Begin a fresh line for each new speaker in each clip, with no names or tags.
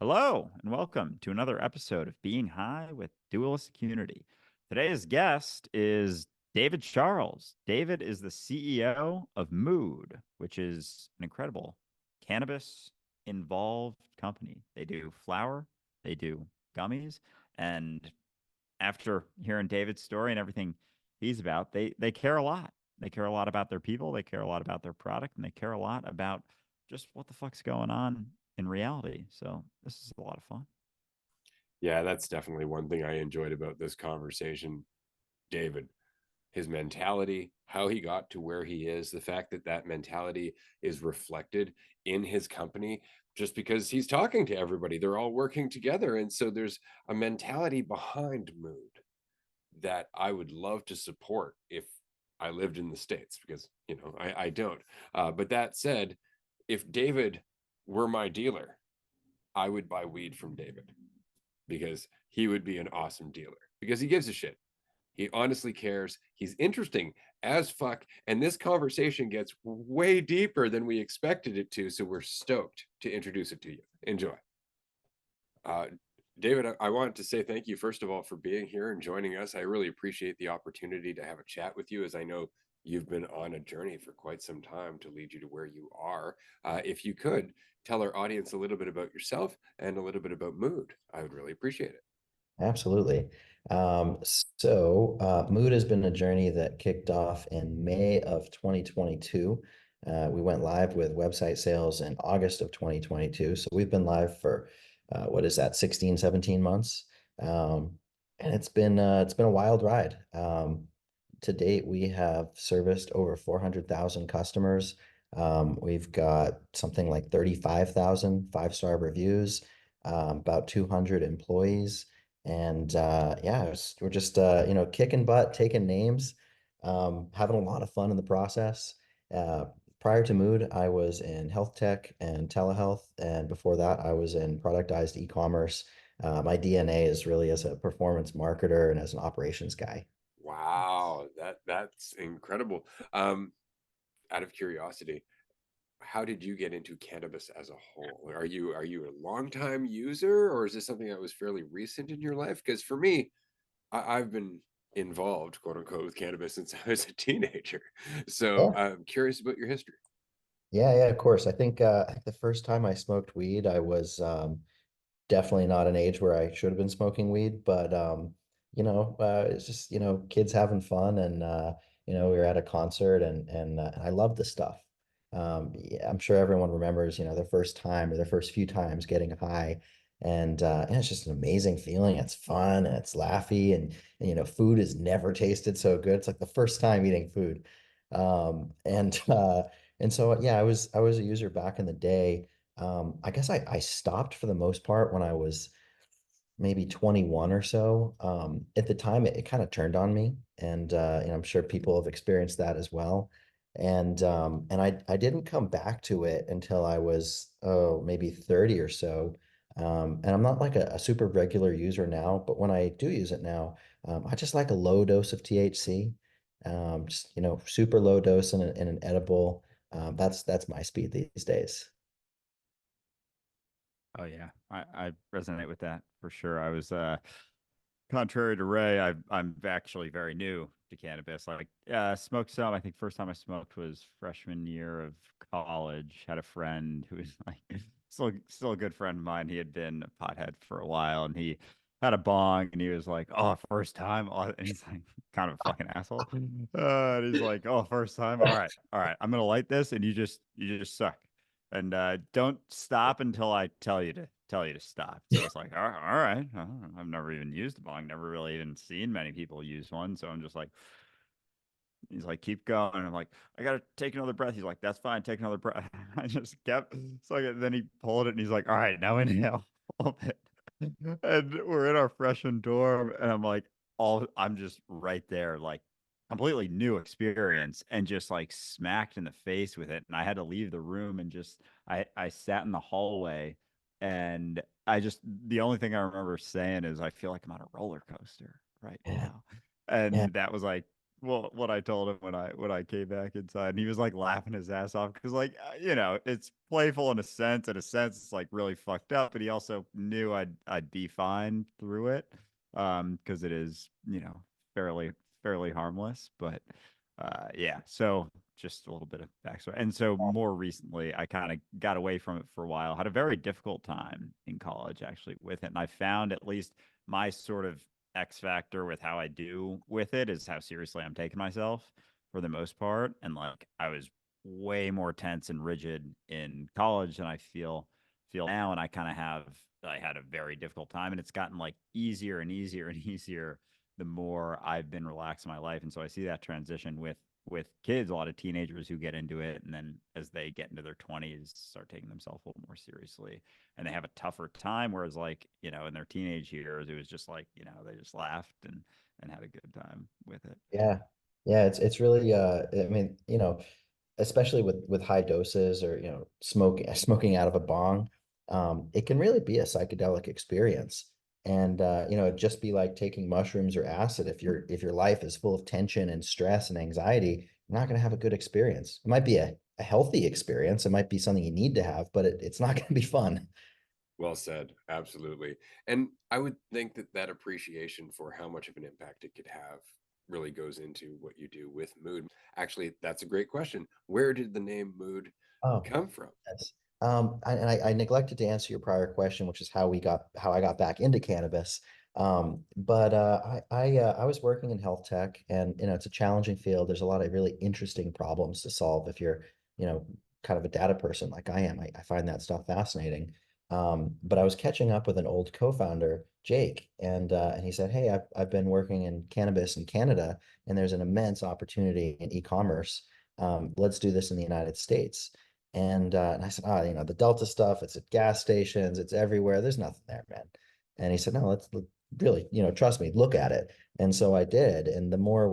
Hello, and welcome to another episode of Being High with Dualistic Unity. Today's guest is David Charles. David is the CEO of Mood, which is an incredible cannabis involved company. They do flower, they do gummies, and after hearing David's story and everything he's about, they care a lot. They care a lot about their people, they care a lot about their product, and they care a lot about just what the fuck's going on in reality. So this is a lot of fun.
Yeah, that's definitely one thing I enjoyed about this conversation, David. His mentality, how he got to where he is, the fact that that mentality is reflected in his company just because he's talking to everybody. They're all working together. And so there's a mentality behind mood that I would love to support if I lived in the States because, I don't. But that said, if David were my dealer, I would buy weed from David because he would be an awesome dealer because he gives a shit. He honestly cares. He's interesting as fuck. And this conversation gets way deeper than we expected it to. So we're stoked to introduce it to you. Enjoy. Uh, David, I wanted to say thank you, first of all, for being here and joining us. I really appreciate the opportunity to have a chat with you, as I know you've been on a journey for quite some time to lead you to where you are. If you could tell our audience a little bit about yourself and a little bit about Mood, I would really appreciate it.
Absolutely. Mood has been a journey that kicked off in May of 2022. We went live with website sales in August of 2022. So we've been live for what is that, 16, 17 months. And it's been a wild ride. To date, we have serviced over 400,000 customers. We've got something like 35,000 five-star reviews, about 200 employees. And yeah, we're just kicking butt, taking names, having a lot of fun in the process. Uh, Prior to Mood, I was in health tech and telehealth, and before that, I was in productized e-commerce. My DNA is really as a performance marketer and as an operations guy.
Wow, that's incredible. Out of curiosity, how did you get into cannabis as a whole? Are you a longtime user, or is this something that was fairly recent in your life? Because for me, I've been involved, quote unquote, with cannabis since I was a teenager. So
Yeah,
I'm curious about your history.
yeah, of course. I think the first time I smoked weed, I was definitely not an age where I should have been smoking weed, but it's just, kids having fun and we were at a concert and I love the stuff. Yeah, I'm sure everyone remembers, their first time or their first few times getting high and it's just an amazing feeling. It's fun and it's laughy and food has never tasted so good. It's like the first time eating food. Um and uh and so yeah, I was a user back in the day. I guess I stopped for the most part when I was maybe 21 or so. At the time, it kind of turned on me, and I'm sure people have experienced that as well. And I didn't come back to it until I was maybe 30 or so. And I'm not like a super regular user now, but when I do use it now, I just like a low dose of THC. Just super low dose in an edible. That's my speed these days.
Oh yeah, I resonate with that for sure. I was contrary to Ray, I'm actually very new to cannabis. Like, smoked some. I think first time I smoked was freshman year of college. Had a friend who was like still a good friend of mine. He had been a pothead for a while, and he had a bong, and he was like, "Oh, first time." And he's like, kind of a fucking asshole. And he's like, "Oh, first time. All right. I'm gonna light this, and you just suck." And don't stop until I tell you to stop. So it's like, all right. I've never even used a bong, never really even seen many people use one. So I'm just like, he's like, keep going. I'm like, I gotta take another breath. He's like, that's fine, take another breath. I just kept so then he pulled it and he's like, all right, now inhale a little bit. And we're in our freshman dorm, and I'm just right there, like completely new experience, and just like smacked in the face with it. And I had to leave the room and just I sat in the hallway, and the only thing I remember saying is I feel like I'm on a roller coaster right
Yeah,
now.
yeah,
And that was like what I told him when I came back inside, and he was like laughing his ass off because it's playful in a sense. In a sense, it's like really fucked up, but he also knew I'd be fine through it, because it is fairly harmless. But yeah, so just a little bit of backstory. And so more recently, I kind of got away from it for a while. Had a very difficult time in college actually with it, and I found at least my sort of X factor with how I do with it is how seriously I'm taking myself for the most part. And like I was way more tense and rigid in college than I feel now. And I had a very difficult time, and it's gotten like easier and easier and easier the more I've been relaxed in my life. And so I see that transition with kids, a lot of teenagers who get into it, and then as they get into their 20s, start taking themselves a little more seriously, and they have a tougher time. Whereas, like, in their teenage years, it was just like, they just laughed and had a good time with it.
Yeah. Yeah, it's really I mean, especially with high doses or smoking out of a bong, it can really be a psychedelic experience. And it'd just be like taking mushrooms or acid. If your life is full of tension and stress and anxiety, you're not going to have a good experience. It might be a healthy experience. It might be something you need to have, but it's not going to be fun.
Well said. Absolutely. And I would think that that appreciation for how much of an impact it could have really goes into what you do with mood. Actually, that's a great question. Where did the name mood
Oh,
come from?
yes. I neglected to answer your prior question, which is how I got back into cannabis. But I was working in health tech, and it's a challenging field. There's a lot of really interesting problems to solve if you're you know kind of a data person like I am. I find that stuff fascinating. But I was catching up with an old co-founder, Jake, and he said, "Hey, I've been working in cannabis in Canada, and there's an immense opportunity in e-commerce. Let's do this in the United States." And I said, the Delta stuff, it's at gas stations, it's everywhere. There's nothing there, man. And he said, no, let's really, trust me, look at it. And so I did. And the more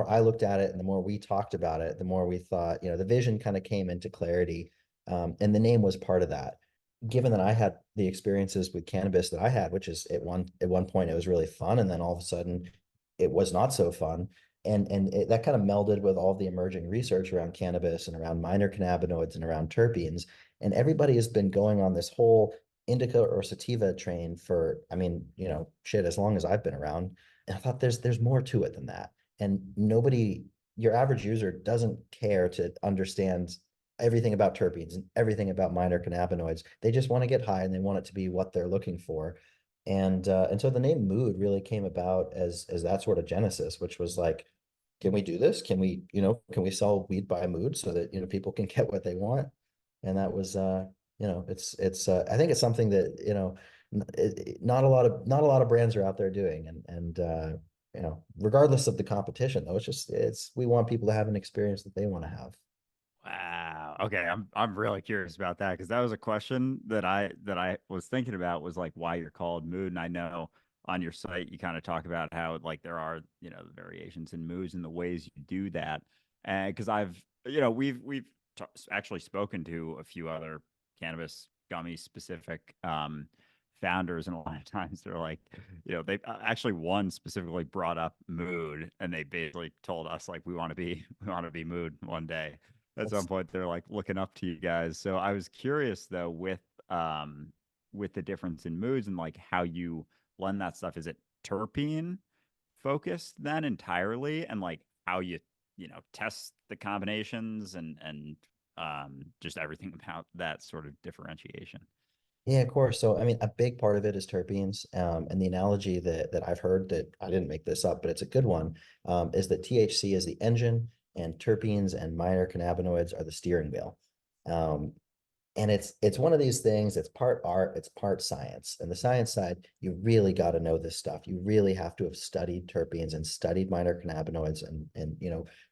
I looked at it and the more we talked about it, the more we thought, the vision kind of came into clarity. And the name was part of that. Given that I had the experiences with cannabis that I had, which is at one point it was really fun, and then all of a sudden it was not so fun. That kind of melded with all the emerging research around cannabis and around minor cannabinoids and around terpenes. And everybody has been going on this whole indica or sativa train for, I mean, shit, as long as I've been around. And I thought there's more to it than that. And your average user doesn't care to understand everything about terpenes and everything about minor cannabinoids. They just want to get high and they want it to be what they're looking for. And so the name Mood really came about as that sort of genesis, which was like, can we do this? Can we sell weed by mood so that people can get what they want? And that was it's I think it's something that not a lot of brands are out there doing, and regardless of the competition though, it's we want people to have an experience that they want to have.
Wow. Okay, I'm really curious about that because that was a question that I was thinking about, was like why you're called mood. And I know on your site you kind of talk about how like there are, the variations in moods and the ways you do that. And because we've actually spoken to a few other cannabis gummy specific founders, and a lot of times they're like, they actually one specifically brought up mood, and they basically told us like we want to be mood one day at some
That's
point. They're like looking up to you guys. So I was curious though with the difference in moods and like how you blend that stuff. Is it terpene focused then entirely, and like how you test the combinations and just everything about that sort of differentiation?
Yeah, of course. So, I mean, a big part of it is terpenes. And the analogy that I've heard, that I didn't make this up, but it's a good one, is that THC is the engine and terpenes and minor cannabinoids are the steering wheel. Um, and it's one of these things, it's part art, it's part science. And the science side, you really got to know this stuff. You really have to have studied terpenes and studied minor cannabinoids and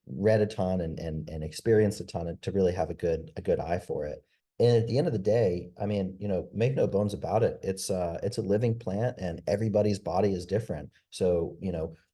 read a ton and experienced a ton to really have a good eye for it. And at the end of the day, I mean, make no bones about it. It's a living plant and everybody's body is different. So,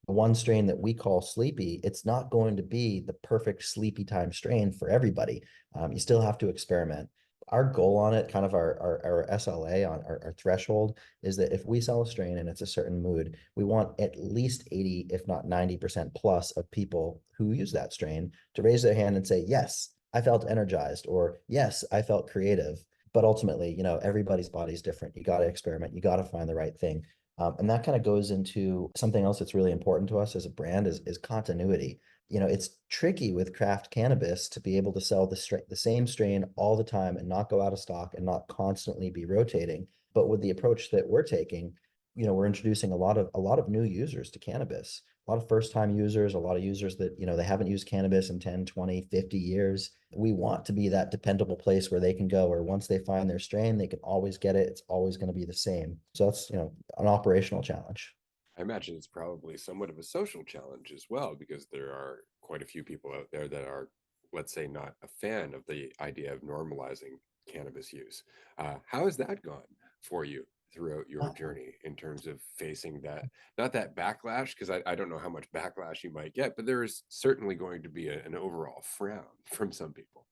the one strain that we call sleepy, it's not going to be the perfect sleepy time strain for everybody. You still have to experiment. our goal on it, kind of our SLA on our threshold is that if we sell a strain and it's a certain mood, we want at least 80, if not 90% plus of people who use that strain to raise their hand and say, yes, I felt energized, or yes, I felt creative. But ultimately, everybody's body's different. You got to experiment. You got to find the right thing. And that kind of goes into something else that's really important to us as a brand is continuity. It's tricky with craft cannabis to be able to sell the same strain all the time and not go out of stock and not constantly be rotating. But with the approach that we're taking, we're introducing a lot of new users to cannabis, a lot of first-time users, a lot of users that, they haven't used cannabis in 10, 20, 50 years. We want to be that dependable place where they can go, or once they find their strain, they can always get it. It's always going to be the same. So that's, an operational challenge.
I imagine it's probably somewhat of a social challenge as well, because there are quite a few people out there that are, let's say, not a fan of the idea of normalizing cannabis use. How has that gone for you throughout your journey in terms of facing that, not that backlash, because I don't know how much backlash you might get, but there is certainly going to be an overall frown from some people.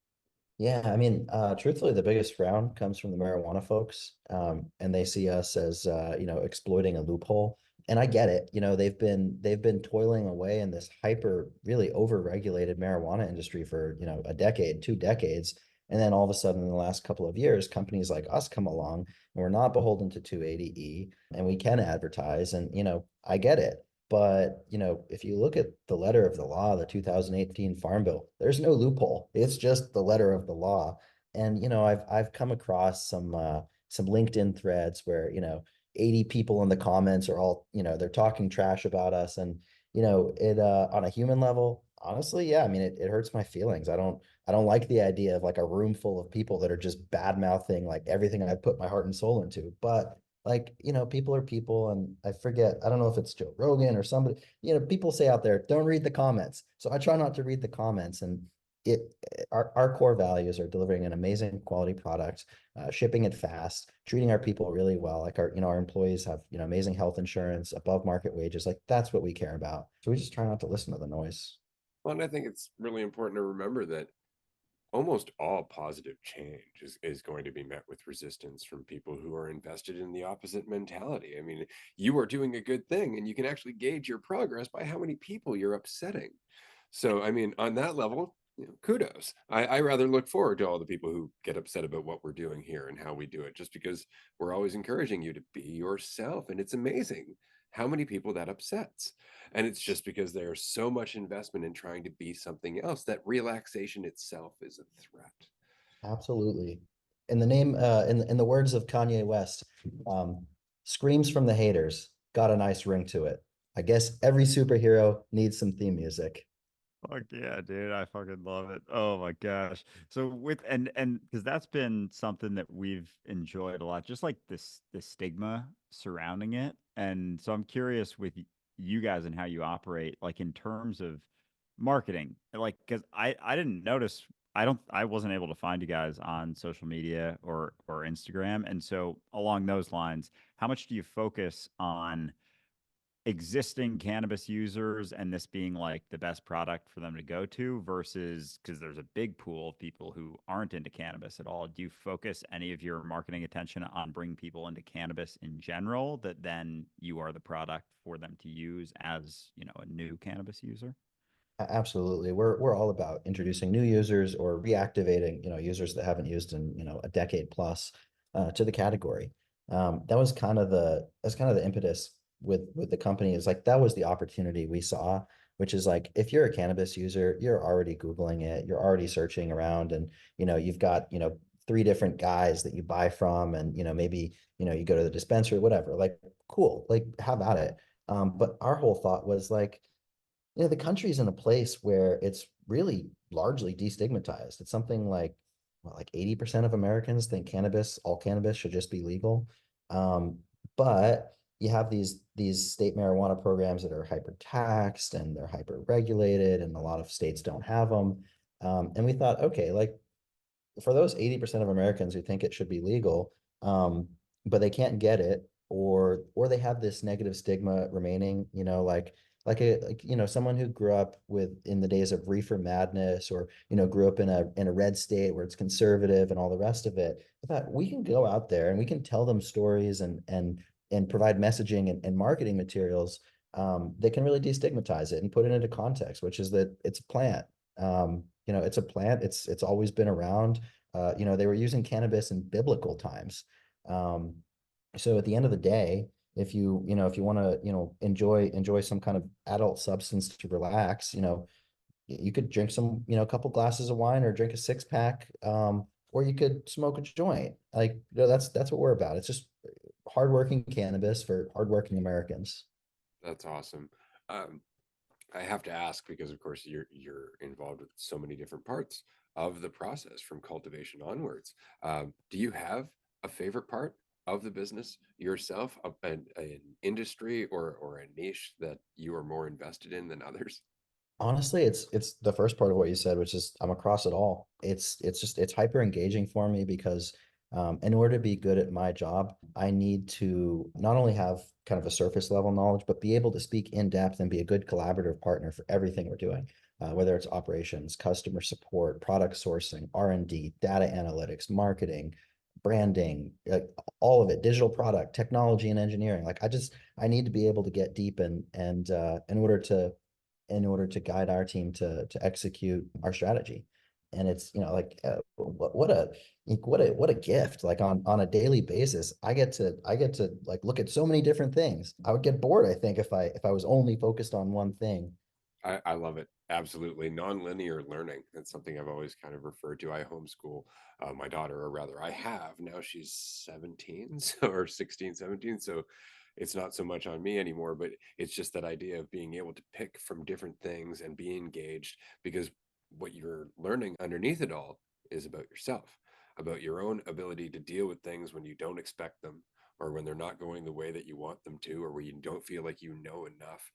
Yeah, I mean, truthfully, the biggest frown comes from the marijuana folks, and they see us as exploiting a loophole. And I get it. They've been toiling away in this hyper, really over-regulated marijuana industry for a decade, 2 decades, and then all of a sudden, in the last couple of years, companies like us come along, and we're not beholden to 280E, and we can advertise. And I get it. But, if you look at the letter of the law, the 2018 Farm Bill, there's no loophole. It's just the letter of the law. And, I've come across some LinkedIn threads where, 80 people in the comments are all, they're talking trash about us. And, it on a human level, honestly, yeah, I mean, it hurts my feelings. I don't like the idea of like a room full of people that are just bad mouthing like everything I've put my heart and soul into. But like, people are people, and I forget, I don't know if it's Joe Rogan or somebody, people say out there, don't read the comments. So I try not to read the comments, and our core values are delivering an amazing quality product, shipping it fast, treating our people really well. Like our employees have, amazing health insurance, above market wages. Like that's what we care about. So we just try not to listen to the noise.
Well, and I think it's really important to remember that almost all positive change is going to be met with resistance from people who are invested in the opposite mentality. I mean, you are doing a good thing, and you can actually gauge your progress by how many people you're upsetting. So, I mean, on that level, kudos. I rather look forward to all the people who get upset about what we're doing here and how we do it, just because we're always encouraging you to be yourself. And it's amazing how many people that upsets. And it's just because there's so much investment in trying to be something else that relaxation itself is a threat.
Absolutely. In the name, in the words of Kanye West, screams from the haters got a nice ring to it. I guess every superhero needs some theme music.
Fuck yeah, dude. I fucking love it. Oh my gosh. So with and because that's been something that we've enjoyed a lot, just like this stigma surrounding it. And so I'm curious with you guys and how you operate, like in terms of marketing. Like, because I didn't notice, I wasn't able to find you guys on social media or Instagram. And so along those lines, how much do you focus on existing cannabis users and this being like the best product for them to go to versus, because there's a big pool of people who aren't into cannabis at all? Do you focus any of your marketing attention on bringing people into cannabis in general, that then you are the product for them to use as, a new cannabis user?
Absolutely. We're all about introducing new users or reactivating, users that haven't used in, a decade plus, to the category. That's kind of the impetus with the company, is like that was the opportunity we saw, which is like if you're a cannabis user, you're already Googling it, you're already searching around, and you've got, three different guys that you buy from, and maybe, you go to the dispensary, whatever. Like, cool, like have at it. But our whole thought was like, the country's in a place where it's really largely destigmatized. It's something like, well, like 80% of Americans think all cannabis should just be legal. Um, but you have these state marijuana programs that are hyper taxed and they're hyper regulated, and a lot of states don't have them. And we thought, okay, like for those 80% of Americans who think it should be legal, but they can't get it, or they have this negative stigma remaining, like someone who grew up in the days of reefer madness, or grew up in a red state where it's conservative and all the rest of it. I thought we can go out there and we can tell them stories and provide messaging and marketing materials that can really destigmatize it and put it into context, which is that it's a plant. It's a plant. It's always been around. They were using cannabis in biblical times. Um, so at the end of the day, if you want to, enjoy some kind of adult substance to relax, you could drink a couple glasses of wine or drink a six pack, or you could smoke a joint. Like, that's what we're about. It's just hardworking cannabis for hardworking Americans.
That's awesome. Um, I have to ask because, of course, you're involved with so many different parts of the process from cultivation onwards. Do you have a favorite part of the business yourself, an industry or a niche that you are more invested in than others?
Honestly, it's the first part of what you said, which is I'm across it all. It's hyper engaging for me because in order to be good at my job, I need to not only have kind of a surface level knowledge, but be able to speak in depth and be a good collaborative partner for everything we're doing, whether it's operations, customer support, product sourcing, R&D, data analytics, marketing, branding, like all of it, digital product, technology, and engineering. I need to be able to get deep and in order to guide our team to execute our strategy. And it's, what a gift. Like on a daily basis, I get to like look at so many different things. I would get bored, I think, if I was only focused on one thing.
I love it. Absolutely. Nonlinear learning. That's something I've always kind of referred to. I homeschool my daughter, or rather, I have. Now she's 17, so, or 16, 17. So it's not so much on me anymore, but it's just that idea of being able to pick from different things and be engaged, because what you're learning underneath it all is about yourself, about your own ability to deal with things when you don't expect them, or when they're not going the way that you want them to, or where you don't feel like you know enough.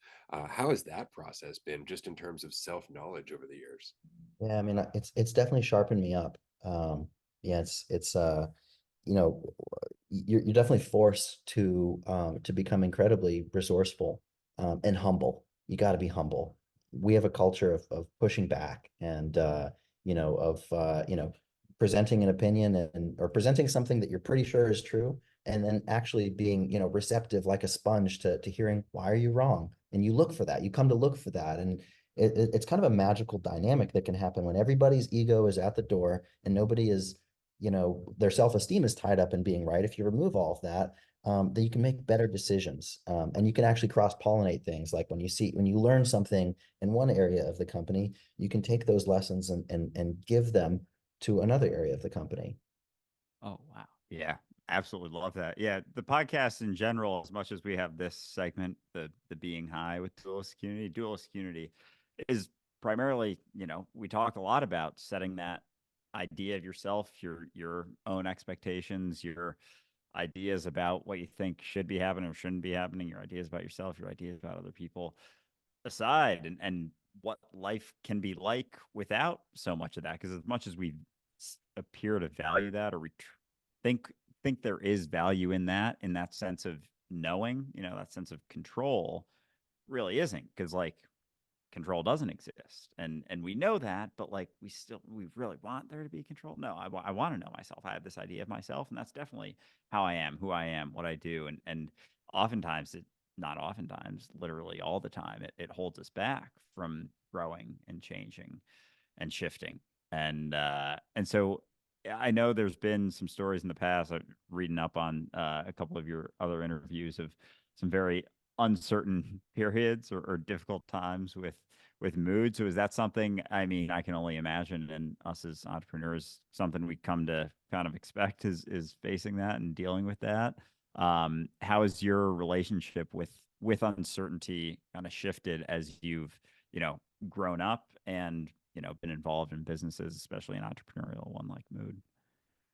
How has that process been, just in terms of self knowledge over the years?
Yeah, I mean, it's definitely sharpened me up. Yeah, it's you know, you're definitely forced to become incredibly resourceful and humble. You got to be humble. We have a culture of pushing back and presenting an opinion or presenting something that you're pretty sure is true, and then actually being receptive like a sponge to hearing why are you wrong, and you look for that. You come to look for that, and it's kind of a magical dynamic that can happen when everybody's ego is at the door and nobody is their self-esteem is tied up in being right. If you remove all of that, then you can make better decisions. And you can actually cross-pollinate things. Like when you learn something in one area of the company, you can take those lessons and give them to another area of the company.
Oh, wow. Yeah, absolutely love that. Yeah, the podcast in general, as much as we have this segment, the being high with dualistic unity is primarily, we talk a lot about setting that idea of yourself, your own expectations, your ideas about what you think should be happening or shouldn't be happening, your ideas about yourself, your ideas about other people aside, and what life can be like without so much of that. Because as much as we appear to value that, or we think think there is value in that sense of knowing, that sense of control, really isn't, because like control doesn't exist, and we know that, but like we really want there to be control. No, I want to know myself. I have this idea of myself, and that's definitely how I am, who I am, what I do, and oftentimes it not oftentimes, literally all the time, it holds us back from growing and changing and shifting. And so I know there's been some stories in the past. I've reading up on a couple of your other interviews of some very uncertain periods or difficult times with mood. So is that something, I mean, I can only imagine, and us as entrepreneurs, something we come to kind of expect is facing that and dealing with that. How has your relationship with uncertainty kind of shifted as you've, grown up and, been involved in businesses, especially an entrepreneurial one like Mood?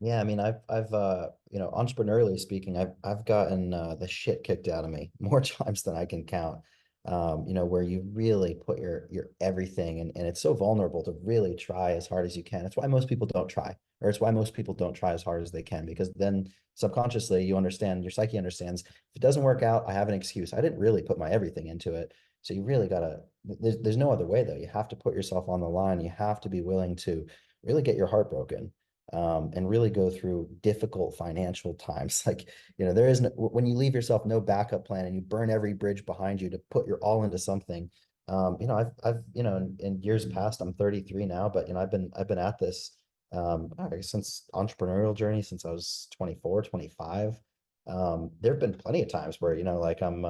Yeah, I mean, entrepreneurially speaking, I've gotten the shit kicked out of me more times than I can count. Where you really put your everything, and it's so vulnerable to really try as hard as you can. It's why most people don't try, or it's why most people don't try as hard as they can, because then subconsciously you understand, your psyche understands, if it doesn't work out, I have an excuse. I didn't really put my everything into it. So you really gotta, there's no other way though. You have to put yourself on the line. You have to be willing to really get your heart broken, and really go through difficult financial times. Like, there is no, when you leave yourself no backup plan and you burn every bridge behind you to put your all into something. In years past, I'm 33 now, but I've been at this, I guess since entrepreneurial journey, since I was 24, 25. There have been plenty of times where, like I'm,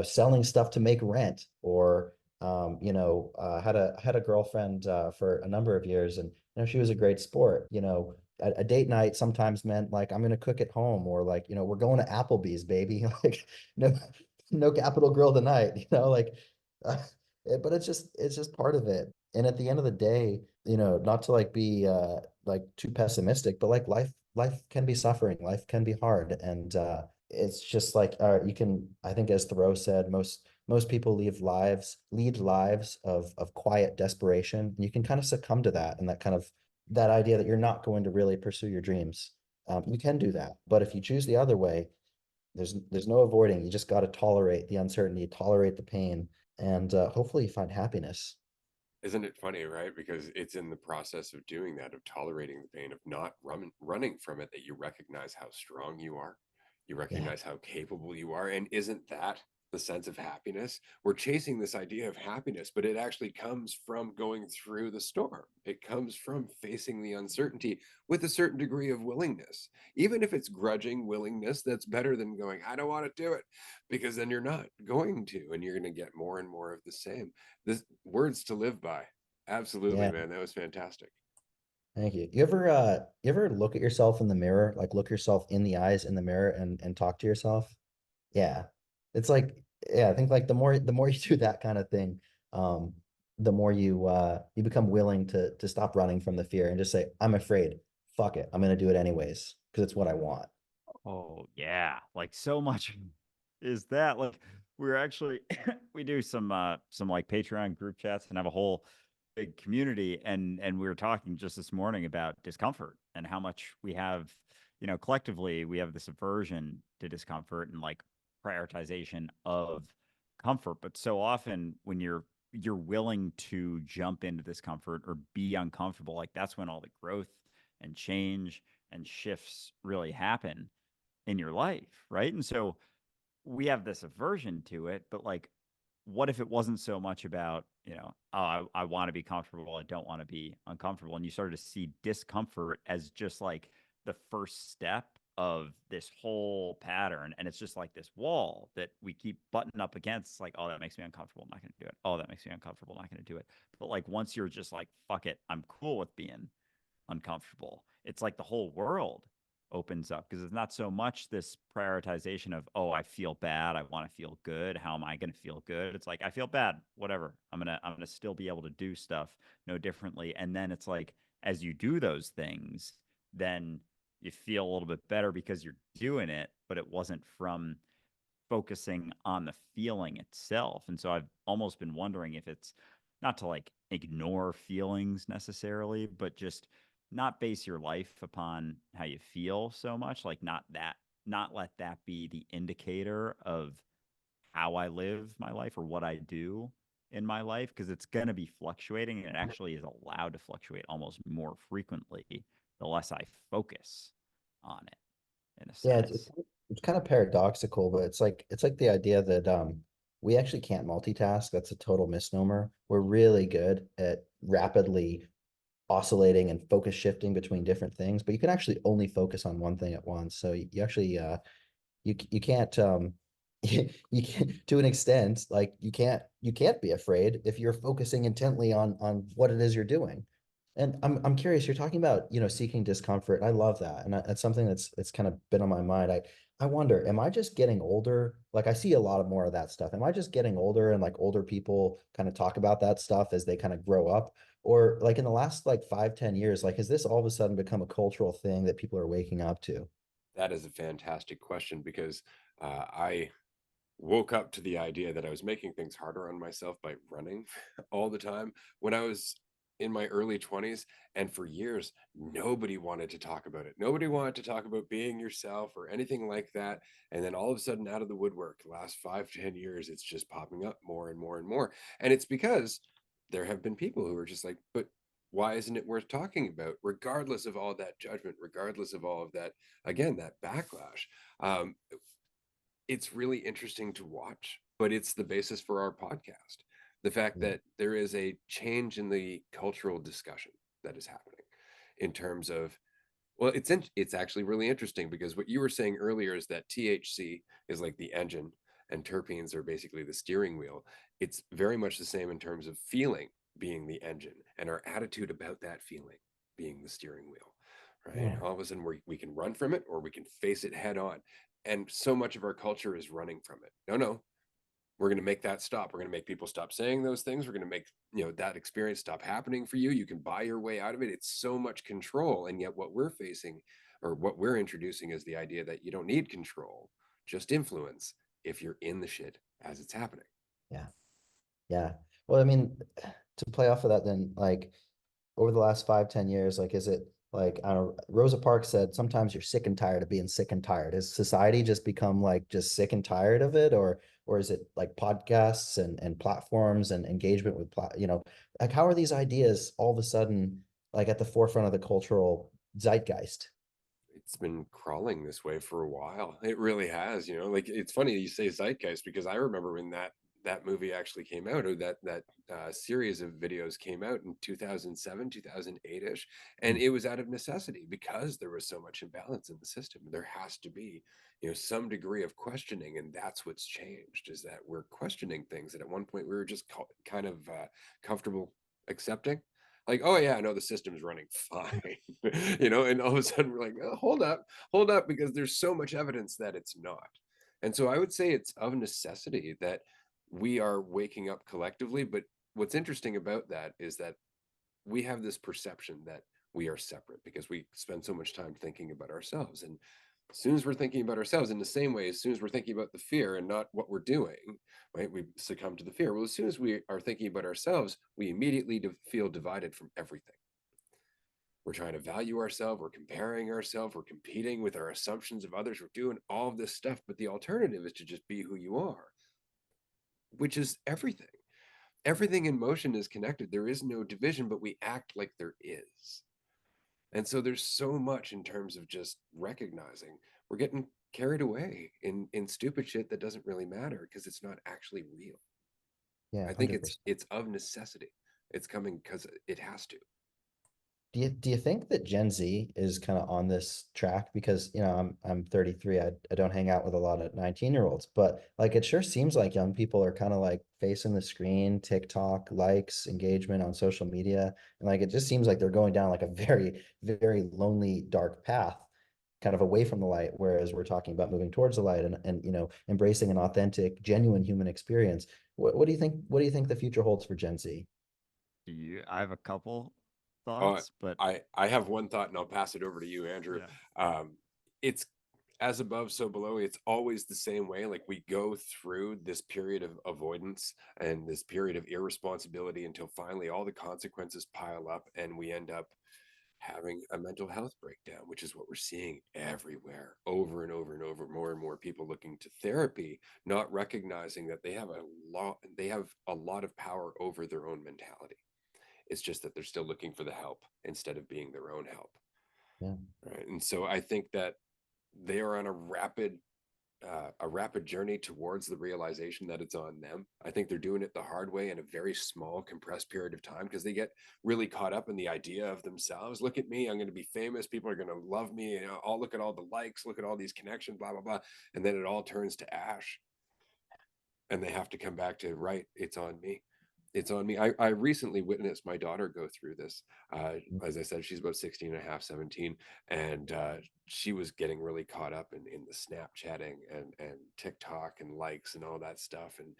selling stuff to make rent, or, had a girlfriend, for a number of years, and, she was a great sport. A date night sometimes meant like, I'm going to cook at home, or like, we're going to Applebee's, baby. Like, no, no capital Grille tonight, like, uh, but it's just part of it. And at the end of the day, not to like be like too pessimistic, but like life can be suffering, life can be hard, and it's just like, you can, I think, as Thoreau said, most people lead lives of quiet desperation, and you can kind of succumb to that, and that idea that you're not going to really pursue your dreams. You can do that, but if you choose the other way, there's no avoiding. You just got to tolerate the uncertainty, tolerate the pain, and hopefully you find happiness.
Isn't it funny, right? Because it's in the process of doing that, of tolerating the pain, of not running from it, that you recognize how strong you are. You
Yeah.
recognize how capable you are. And isn't that the sense of happiness? We're chasing this idea of happiness, but it actually comes from going through the storm. It comes from facing the uncertainty with a certain degree of willingness. Even if it's grudging willingness, that's better than going, I don't want to do it, because then you're not going to, and you're going to get more and more of the same. This words to live by. Absolutely,
Yeah.
man. That was fantastic.
Thank you. You ever look at yourself in the mirror, like look yourself in the eyes in the mirror, and talk to yourself? Yeah. It's like, yeah, I think like the more you do that kind of thing, um, the more you become willing to stop running from the fear and just say, I'm afraid. Fuck it. I'm gonna do it anyways because it's what I want.
Oh yeah, like so much is that like we're actually we do some like Patreon group chats and have a whole big community, and we were talking just this morning about discomfort and how much we have, collectively we have this aversion to discomfort and like prioritization of comfort. But so often when you're willing to jump into discomfort or be uncomfortable, like that's when all the growth and change and shifts really happen in your life, right? And so we have this aversion to it, but like, what if it wasn't so much about, oh, I want to be comfortable, I don't want to be uncomfortable, and you started to see discomfort as just like the first step of this whole pattern, and it's just like this wall that we keep butting up against, like, oh, that makes me uncomfortable, I'm not going to do it. Oh, that makes me uncomfortable, I'm not going to do it. But like once you're just like, fuck it, I'm cool with being uncomfortable. It's like the whole world opens up because it's not so much this prioritization of, oh, I feel bad, I want to feel good. How am I going to feel good? It's like I feel bad, whatever. I'm going to still be able to do stuff no differently. And then it's like as you do those things, then you feel a little bit better because you're doing it, but it wasn't from focusing on the feeling itself. And so I've almost been wondering if it's not to like ignore feelings necessarily, but just not base your life upon how you feel so much, like not let that be the indicator of how I live my life or what I do in my life, because it's going to be fluctuating, and it actually is allowed to fluctuate almost more frequently the less I focus on it, in a
Yeah, it's
sense.
it's kind of paradoxical, but it's like the idea that we actually can't multitask. That's a total misnomer. We're really good at rapidly oscillating and focus shifting between different things, but you can actually only focus on one thing at once. So you actually you can't you can, to an extent, like you can't be afraid if you're focusing intently on what it is you're doing. And I'm curious, you're talking about, seeking discomfort. I love that. And that's something that's kind of been on my mind. I wonder, am I just getting older? Like I see a lot of more of that stuff. Am I just getting older, and like older people kind of talk about that stuff as they kind of grow up? Or like in the last like 5, 10 years, like has this all of a sudden become a cultural thing that people are waking up to?
That is a fantastic question, because I woke up to the idea that I was making things harder on myself by running all the time when I was in my early 20s, and for years nobody wanted to talk about it. Nobody wanted to talk about being yourself or anything like that. And then all of a sudden, out of the woodwork, the last 5 to 10 years, it's just popping up more and more and more. And it's because there have been people who are just like, but why isn't it worth talking about, regardless of all that judgment, regardless of all of that, again, that backlash. um, it's really interesting to watch, but it's the basis for our podcast. The fact
Yeah.
that there is a change in the cultural discussion that is happening in terms of, well, it's actually really interesting, because what you were saying earlier is that THC is like the engine and terpenes are basically the steering wheel. It's very much the same in terms of feeling being the engine and our attitude about that feeling being the steering wheel, right?
Yeah.
All of a sudden we can run from it or we can face it head on. And so much of our culture is running from it. No, we're going to make that stop. We're going to make people stop saying those things. We're going to make, that experience stop happening for you. You can buy your way out of it. It's so much control. And yet what we're facing, or what we're introducing, is the idea that you don't need control, just influence, if you're in the shit as it's happening.
Yeah. Yeah. Well, I mean, to play off of that, then, like, over the last 5, 10 years, like, is it like, I don't know, Rosa Parks said sometimes you're sick and tired of being sick and tired. Has society just become like just sick and tired of it, or is it like podcasts and platforms and engagement with like, how are these ideas all of a sudden like at the forefront of the cultural zeitgeist?
It's been crawling this way for a while. It really has, like, it's funny you say zeitgeist, because I remember when that movie actually came out, or that series of videos came out in 2007, 2008ish, and
Hmm.
it was out of necessity because there was so much imbalance in the system. There has to be, some degree of questioning, and that's what's changed, is that we're questioning things that at one point we were just kind of comfortable accepting, like, oh yeah, I know the system's running fine. And all of a sudden we're like, oh, hold up, because there's so much evidence that it's not. And so I would say it's of necessity that we are waking up collectively. But what's interesting about that is that we have this perception that we are separate because we spend so much time thinking about ourselves. And as soon as we're thinking about ourselves, in the same way, as soon as we're thinking about the fear and not what we're doing, right, we succumb to the fear. Well, as soon as we are thinking about ourselves, we immediately feel divided from everything. We're trying to value ourselves, we're comparing ourselves, we're competing with our assumptions of others, we're doing all of this stuff. But the alternative is to just be who you are, which is everything. Everything in motion is connected. There is no division, but we act like there is. And so there's so much in terms of just recognizing we're getting carried away in stupid shit that doesn't really matter because it's not actually real.
Yeah,
I think
100%.
it's of necessity. It's coming because it has to.
Do you think that Gen Z is kind of on this track? Because, I'm 33. I don't hang out with a lot of 19-year-olds, but like it sure seems like young people are kind of like facing the screen, TikTok, likes, engagement on social media. And like it just seems like they're going down like a very, very lonely, dark path, kind of away from the light, whereas we're talking about moving towards the light and embracing an authentic, genuine human experience. What do you think? What do you think the future holds for Gen Z?
I have a couple
Uh,
thoughts, but
I have one thought, and I'll pass it over to you, Andrew.
yeah.
It's as above, so below. It's always the same way. Like, we go through this period of avoidance and this period of irresponsibility until finally all the consequences pile up, and we end up having a mental health breakdown, which is what we're seeing everywhere, over and over and over. More and more people looking to therapy, not recognizing that they have a lot of power over their own mentality. It's just that they're still looking for the help instead of being their own help.
Yeah.
Right. And so I think that they are on a rapid journey towards the realization that it's on them. I think they're doing it the hard way in a very small, compressed period of time because they get really caught up in the idea of themselves. Look at me, I'm going to be famous. People are going to love me. I'll look at all the likes, look at all these connections, blah, blah, blah. And then it all turns to ash. And they have to come back to, right, it's on me. It's on me. I recently witnessed my daughter go through this. As I said, she's about 16 and a half, 17, and she was getting really caught up in the Snapchatting and TikTok and likes and all that stuff. And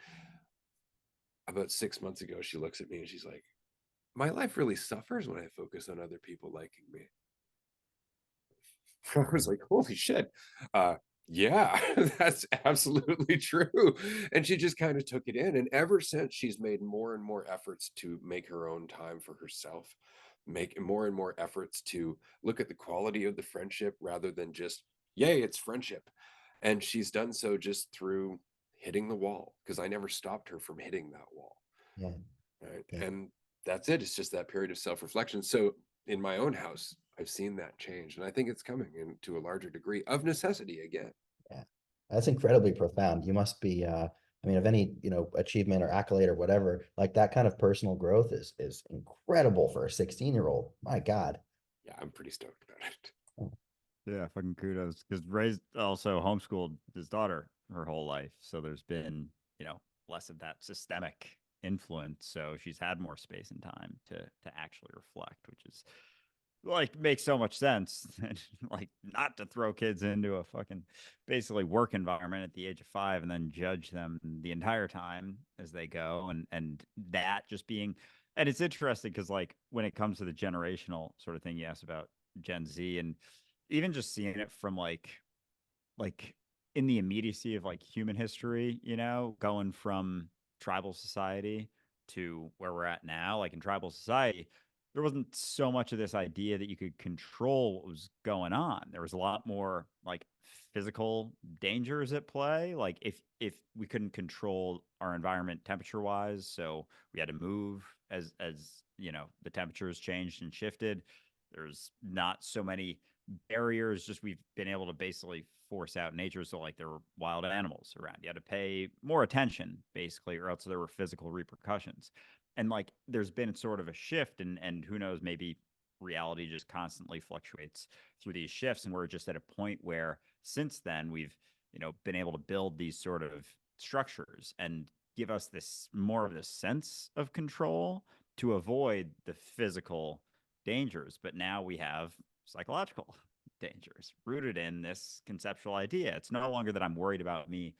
about 6 months ago, she looks at me and she's like, my life really suffers when I focus on other people liking me. I was like, holy shit. Yeah, that's absolutely true. And she just kind of took it in. And ever since, she's made more and more efforts to make her own time for herself, make more and more efforts to look at the quality of the friendship rather than just, yay, it's friendship. And she's done so just through hitting the wall, because I never stopped her from hitting that wall.
Yeah.
Right.
Yeah.
And that's it. It's just that period of self reflection. So in my own house, I've seen that change. And I think it's coming in to a larger degree of necessity again.
Yeah. That's incredibly profound. You must be I mean, of any, achievement or accolade or whatever, like that kind of personal growth is incredible for a 16-year-old. My God.
Yeah, I'm pretty stoked about it.
Yeah, fucking kudos. Because Ray's also homeschooled his daughter her whole life. So there's been, less of that systemic influence. So she's had more space and time to actually reflect, which is like makes so much sense. Like not to throw kids into a fucking basically work environment at the age of 5 and then judge them the entire time as they go. And that just being and it's interesting because like when it comes to the generational sort of thing you asked about Gen Z and even just seeing it from like in the immediacy of like human history, going from tribal society to where we're at now, like in tribal society, there wasn't so much of this idea that you could control what was going on. There was a lot more like physical dangers at play. Like if we couldn't control our environment temperature wise, so we had to move as the temperatures changed and shifted. There's not so many barriers, just we've been able to basically force out nature. So like there were wild animals around. You had to pay more attention, basically, or else there were physical repercussions. And like there's been sort of a shift and who knows, maybe reality just constantly fluctuates through these shifts. And we're just at a point where since then we've, been able to build these sort of structures and give us this more of this sense of control to avoid the physical dangers. But now we have psychological dangers rooted in this conceptual idea. It's no longer that I'm worried about me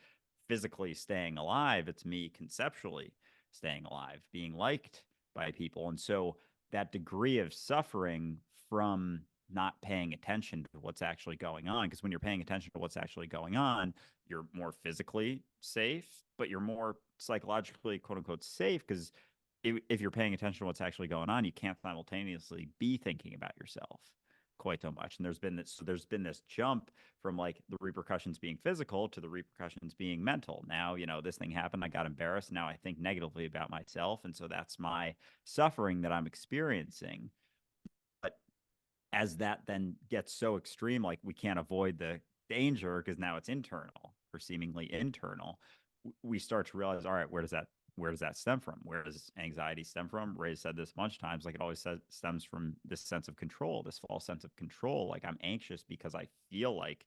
physically staying alive, it's me conceptually staying alive, being liked by people. And so that degree of suffering from not paying attention to what's actually going on, because when you're paying attention to what's actually going on, you're more physically safe, but you're more psychologically, quote unquote, safe because if you're paying attention to what's actually going on, you can't simultaneously be thinking about yourself quite so much. And there's been this jump from like the repercussions being physical to the repercussions being mental. Now, this thing happened, I got embarrassed. Now I think negatively about myself. And so that's my suffering that I'm experiencing. But as that then gets so extreme, like we can't avoid the danger because now it's internal or seemingly internal, we start to realize, all right, where does that stem from? Where does anxiety stem from? Ray said this a bunch of times, like it always stems from this sense of control, this false sense of control. Like I'm anxious because I feel like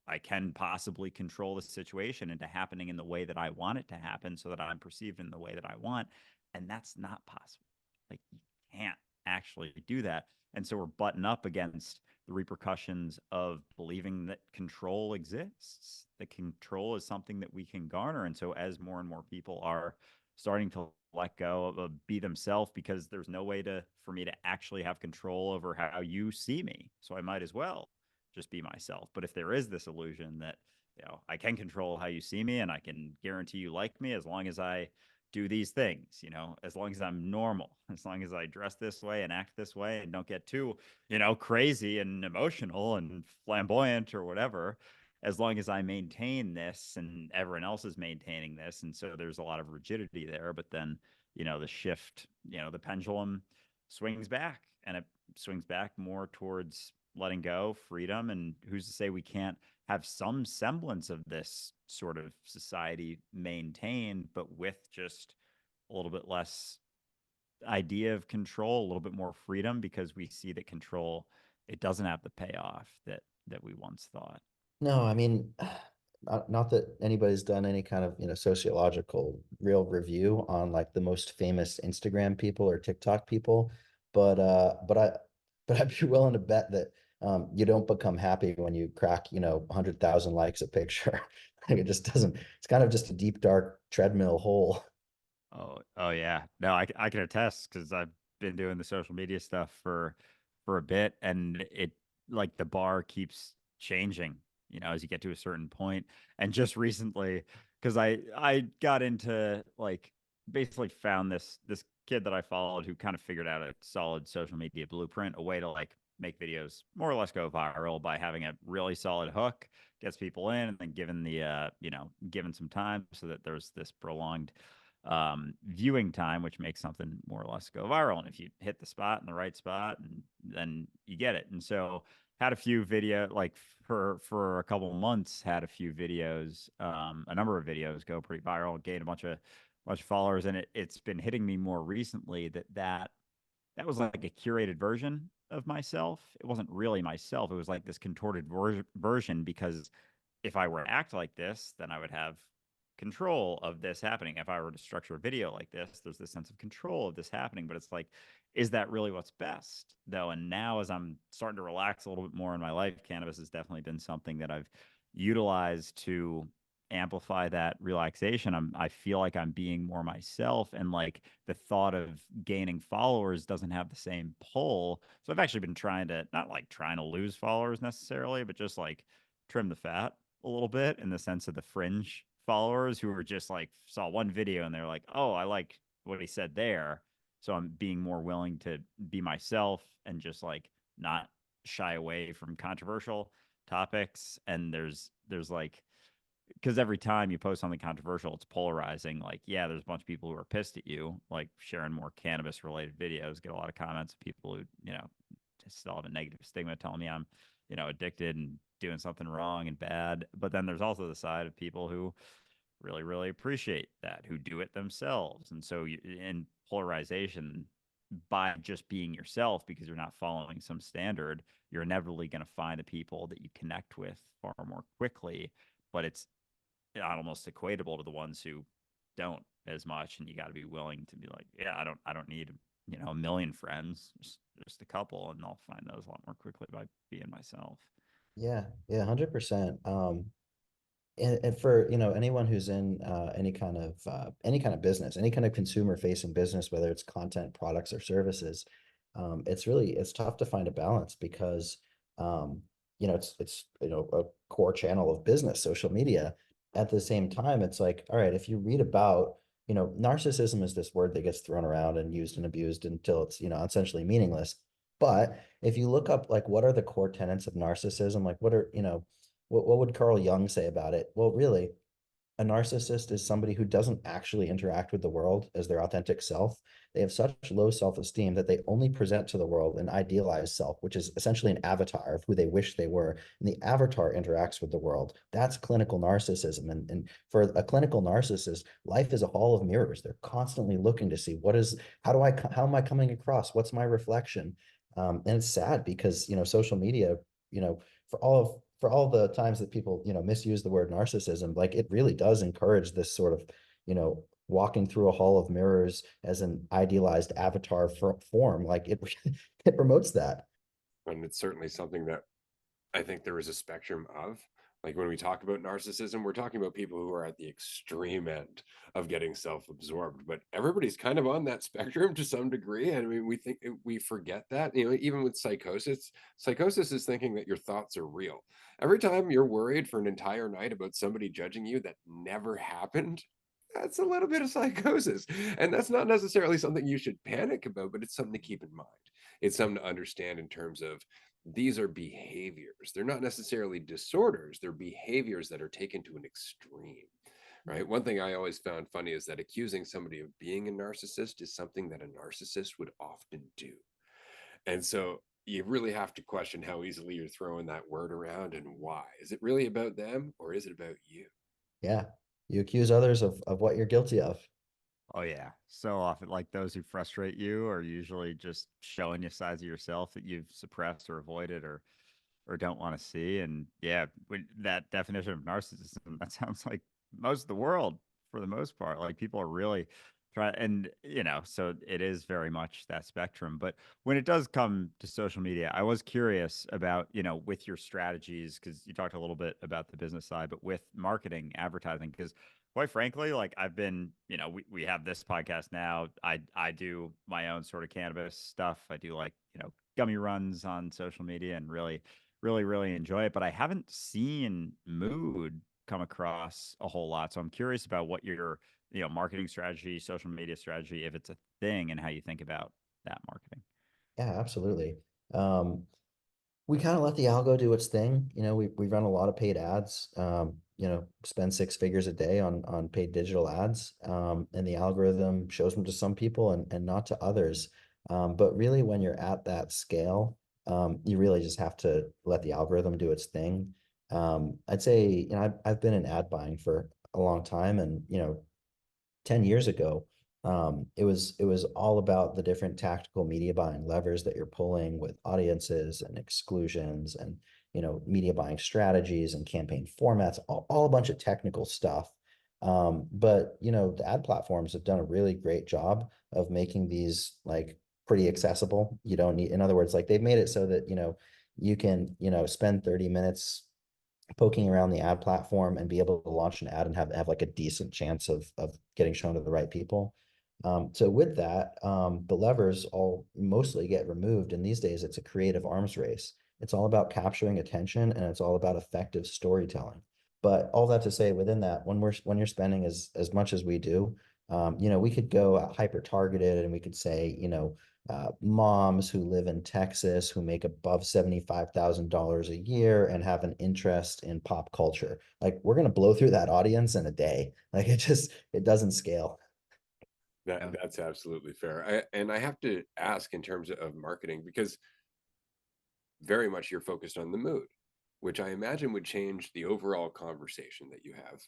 I can possibly control the situation into happening in the way that I want it to happen so that I'm perceived in the way that I want. And that's not possible. Like you can't actually do that. And so we're button up against the repercussions of believing that control exists. That control is something that we can garner. And so as more and more people are starting to let go of be themselves because there's no way for me to actually have control over how you see me. So I might as well just be myself. But if there is this illusion that, I can control how you see me and I can guarantee you like me as long as I do these things, as long as I'm normal, as long as I dress this way and act this way and don't get too, crazy and emotional and flamboyant or whatever, as long as I maintain this and everyone else is maintaining this. And so there's a lot of rigidity there. But then, the shift, the pendulum swings back and it swings back more towards letting go, freedom. And who's to say we can't have some semblance of this sort of society maintained, but with just a little bit less idea of control, a little bit more freedom, because we see that control, it doesn't have the payoff that we once thought.
No, I mean, not that anybody's done any kind of, sociological real review on like the most famous Instagram people or TikTok people, but I'd be willing to bet that you don't become happy when you crack, 100,000 likes a picture. Like it just doesn't, it's kind of just a deep, dark treadmill hole.
Oh yeah. No, I can attest because I've been doing the social media stuff for a bit, and it like the bar keeps changing. as you get to a certain point. And just recently, because I got into like basically found this kid that I followed who kind of figured out a solid social media blueprint, a way to like make videos more or less go viral by having a really solid hook, gets people in, and then given the given some time so that there's this prolonged viewing time, which makes something more or less go viral. And if you hit the spot in the right spot, and then you get it. And so had a few video like for a couple of months, had a few videos, a number of videos go pretty viral, gained a bunch of followers, and it's been hitting me more recently that was like a curated version of myself. It wasn't really myself. It was like this contorted version, because if I were to act like this, then I would have control of this happening. If I were to structure a video like this, there's this sense of control of this happening. But it's like, is that really what's best, though? And now, as I'm starting to relax a little bit more in my life, cannabis has definitely been something that I've utilized to amplify that relaxation. I feel like I'm being more myself, and like the thought of gaining followers doesn't have the same pull. So I've actually been trying to, not like trying to lose followers necessarily, but just like trim the fat a little bit, in the sense of the fringe followers who were just like saw one video and they're like, oh, I like what he said there. So I'm being more willing to be myself and just like not shy away from controversial topics. And there's like, because every time you post something controversial, it's polarizing. Like, yeah, there's a bunch of people who are pissed at you, like sharing more cannabis related videos, get a lot of comments of people who, just still have a negative stigma, telling me I'm, addicted and doing something wrong and bad. But then there's also the side of people who really, really appreciate that, who do it themselves. And so in polarization, by just being yourself, because you're not following some standard, you're inevitably going to find the people that you connect with far more quickly. But it's almost equatable to the ones who don't as much, and you got to be willing to be like, yeah, I don't need a million friends, just a couple, and I'll find those a lot more quickly by being myself.
Yeah, yeah, 100%. And for anyone who's in any kind of business, any kind of consumer facing business, whether it's content, products, or services, it's tough to find a balance because it's a core channel of business, social media. At the same time, it's like, all right, if you read about narcissism is this word that gets thrown around and used and abused until it's essentially meaningless. But if you look up like what are the core tenets of narcissism, like what are what would Carl Jung say about it? Well, really, a narcissist is somebody who doesn't actually interact with the world as their authentic self. They have such low self-esteem that they only present to the world an idealized self, which is essentially an avatar of who they wish they were. And the avatar interacts with the world. That's clinical narcissism. And for a clinical narcissist, life is a hall of mirrors. They're constantly looking to see how am I coming across? What's my reflection? And it's sad because, social media, you know, for all the times that people misuse the word narcissism, like it really does encourage this sort of walking through a hall of mirrors as an idealized avatar form. Like it it promotes that.
And it's certainly something that I think there is a spectrum of. Like when we talk about narcissism, we're talking about people who are at the extreme end of getting self-absorbed, but everybody's kind of on that spectrum to some degree. And I mean, we forget that, even with psychosis is thinking that your thoughts are real. Every time you're worried for an entire night about somebody judging you that never happened, that's a little bit of psychosis. And that's not necessarily something you should panic about, but it's something to keep in mind. It's something to understand in terms of these are behaviors. They're not necessarily disorders. They're behaviors that are taken to an extreme, right? One thing I always found funny is that accusing somebody of being a narcissist is something that a narcissist would often do. And so you really have to question how easily you're throwing that word around and why. Is it really about them or is it about you?
Yeah, you accuse others of what you're guilty of.
Oh yeah, so often like those who frustrate you are usually just showing you sides of yourself that you've suppressed or avoided or don't want to see. And yeah, that definition of narcissism, that sounds like most of the world for the most part. Like people are really trying, and so it is very much that spectrum. But when it does come to social media, I was curious about, with your strategies, because you talked a little bit about the business side, but with marketing, advertising, because quite frankly, like I've been, we have this podcast now. I do my own sort of cannabis stuff. I do like, gummy runs on social media and really really, really enjoy it, but I haven't seen mood come across a whole lot. So I'm curious about what your, marketing strategy, social media strategy, if it's a thing, and how you think about that marketing.
Yeah, absolutely. Um, we kind of let the algo do its thing. We run a lot of paid ads, spend 6 figures a day on paid digital ads. And the algorithm shows them to some people and not to others. But really, when you're at that scale, you really just have to let the algorithm do its thing. I'd say, I've been in ad buying for a long time, and 10 years ago, it was all about the different tactical media buying levers that you're pulling with audiences and exclusions and media buying strategies and campaign formats, all a bunch of technical stuff. But the ad platforms have done a really great job of making these like pretty accessible. You don't need, in other words, like they've made it so that you can spend 30 minutes poking around the ad platform and be able to launch an ad and have like a decent chance of getting shown to the right people. So with that, the levers all mostly get removed. And these days it's a creative arms race. It's all about capturing attention and it's all about effective storytelling. But all that to say, within that, when you're spending as much as we do, we could go hyper targeted and we could say, moms who live in Texas who make above $75,000 a year and have an interest in pop culture. Like we're gonna blow through that audience in a day. Like it doesn't scale.
Yeah.
That's absolutely fair. And I have to ask in terms of marketing, because very much you're focused on the mood, which I imagine would change the overall conversation that you have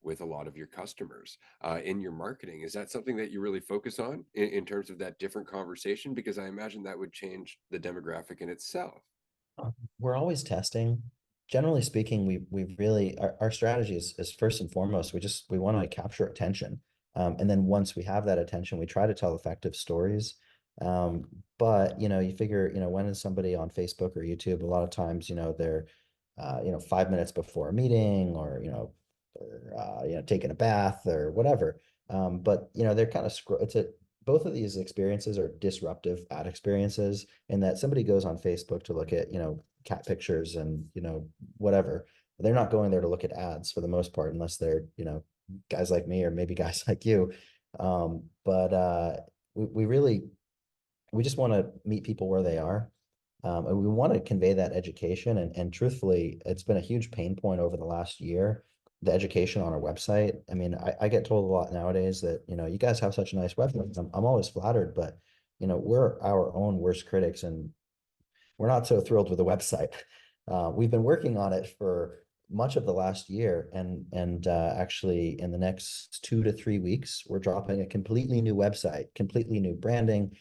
with a lot of your customers in your marketing. Is that something that you really focus on in terms of that different conversation? Because I imagine that would change the demographic in itself.
We're always testing. Generally speaking, we really our strategy is first and foremost, we want to capture attention. And then once we have that attention, we try to tell effective stories. Um, but you figure, when is somebody on Facebook or YouTube? A lot of times, they're 5 minutes before a meeting or taking a bath or whatever. But they're kind of both of these experiences are disruptive ad experiences in that somebody goes on Facebook to look at, cat pictures and, whatever. They're not going there to look at ads for the most part, unless they're, guys like me or maybe guys like you. But we just want to meet people where they are. And we want to convey that education. And truthfully, it's been a huge pain point over the last year, the education on our website. I mean, I get told a lot nowadays that, you guys have such a nice website. I'm always flattered, but, we're our own worst critics and we're not so thrilled with the website. We've been working on it for much of the last year, and actually, in the next 2 to 3 weeks, we're dropping a completely new website, completely new branding,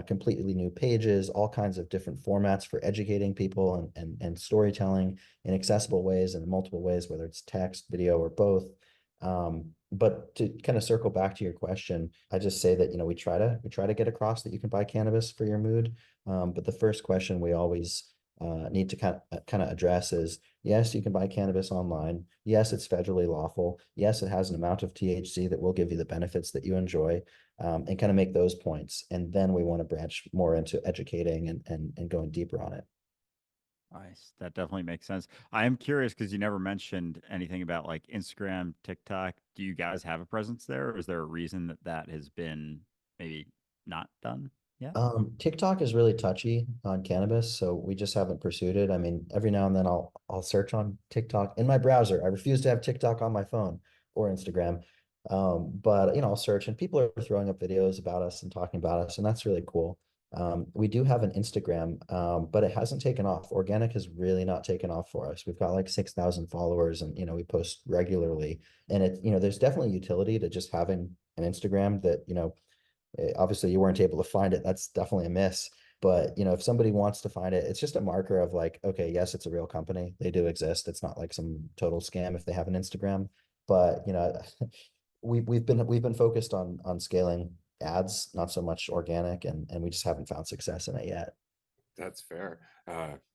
completely new pages, all kinds of different formats for educating people and storytelling in accessible ways and in multiple ways, whether it's text, video, or both. But to kind of circle back to your question, I just say that we try to get across that you can buy cannabis for your mood. But the first question we always need to kind of address is, yes, you can buy cannabis online. Yes, it's federally lawful. Yes, it has an amount of THC that will give you the benefits that you enjoy, and kind of make those points. And then we want to branch more into educating and going deeper on it.
Nice. That definitely makes sense. I am curious because you never mentioned anything about like Instagram, TikTok. Do you guys have a presence there, or is there a reason that that has been maybe not done yet?
TikTok is really touchy on cannabis, so we just haven't pursued it. I mean, every now and then I'll search on TikTok in my browser. I refuse to have TikTok on my phone or Instagram. But I'll search and people are throwing up videos about us and talking about us, and that's really cool. We do have an Instagram, but it hasn't taken off. Organic has really not taken off for us. We've got like 6,000 followers and we post regularly. And there's definitely utility to just having an Instagram that, obviously you weren't able to find it. That's definitely a miss. But if somebody wants to find it, it's just a marker of like, okay, yes, it's a real company. They do exist. It's not like some total scam if they have an Instagram. But we've been focused on scaling ads, not so much organic, and we just haven't found success in it yet.
That's fair.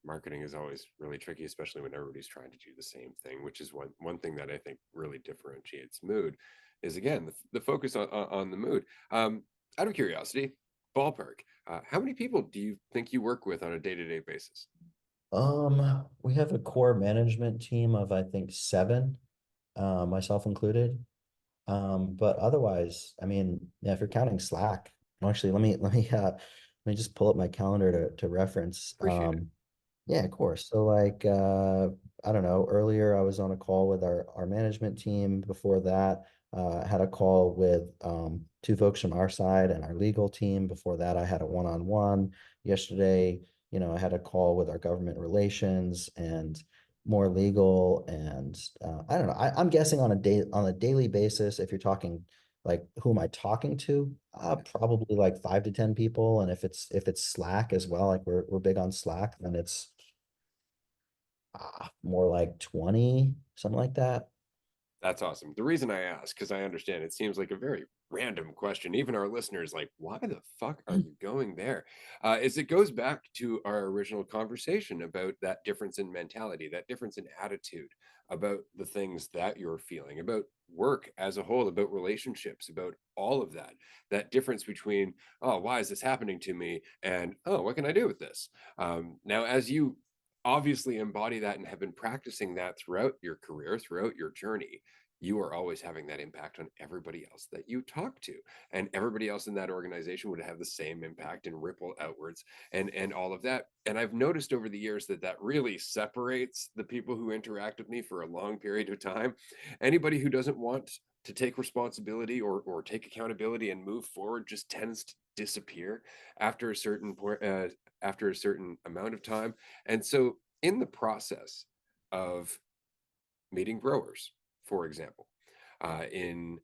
Marketing is always really tricky, especially when everybody's trying to do the same thing, which is one thing that I think really differentiates mood is again the focus on the mood. Out of curiosity, ballpark, how many people do you think you work with on a day-to-day basis?
We have a core management team of I think 7, myself included. But otherwise, I mean, yeah, if you're counting Slack, actually, let me just pull up my calendar to reference.
Appreciate it.
Yeah, of course. So like I don't know, earlier I was on a call with our management team. Before that, I had a call with 2 folks from our side and our legal team. Before that, I had a one-on-one. Yesterday, I had a call with our government relations and more legal and I don't know. I'm guessing on a daily basis, if you're talking like who am I talking to? Probably like 5 to 10 people. And if it's Slack as well, like we're big on Slack, then it's more like 20, something like that.
That's awesome. The reason I ask, because I understand it seems like a very random question. Even our listeners, like, why the fuck are you going there? Is it goes back to our original conversation about that difference in mentality, that difference in attitude, about the things that you're feeling, about work as a whole, about relationships, about all of that. That difference between, oh, why is this happening to me? And, oh, what can I do with this? Now, as you obviously embody that and have been practicing that throughout your career, throughout your journey, you are always having that impact on everybody else that you talk to, and everybody else in that organization would have the same impact and ripple outwards, and all of that. And I've noticed over the years that that really separates the people who interact with me for a long period of time. Anybody who doesn't want to take responsibility or take accountability and move forward just tends to disappear after a certain point, after a certain amount of time. And so, in the process of meeting growers, for example, in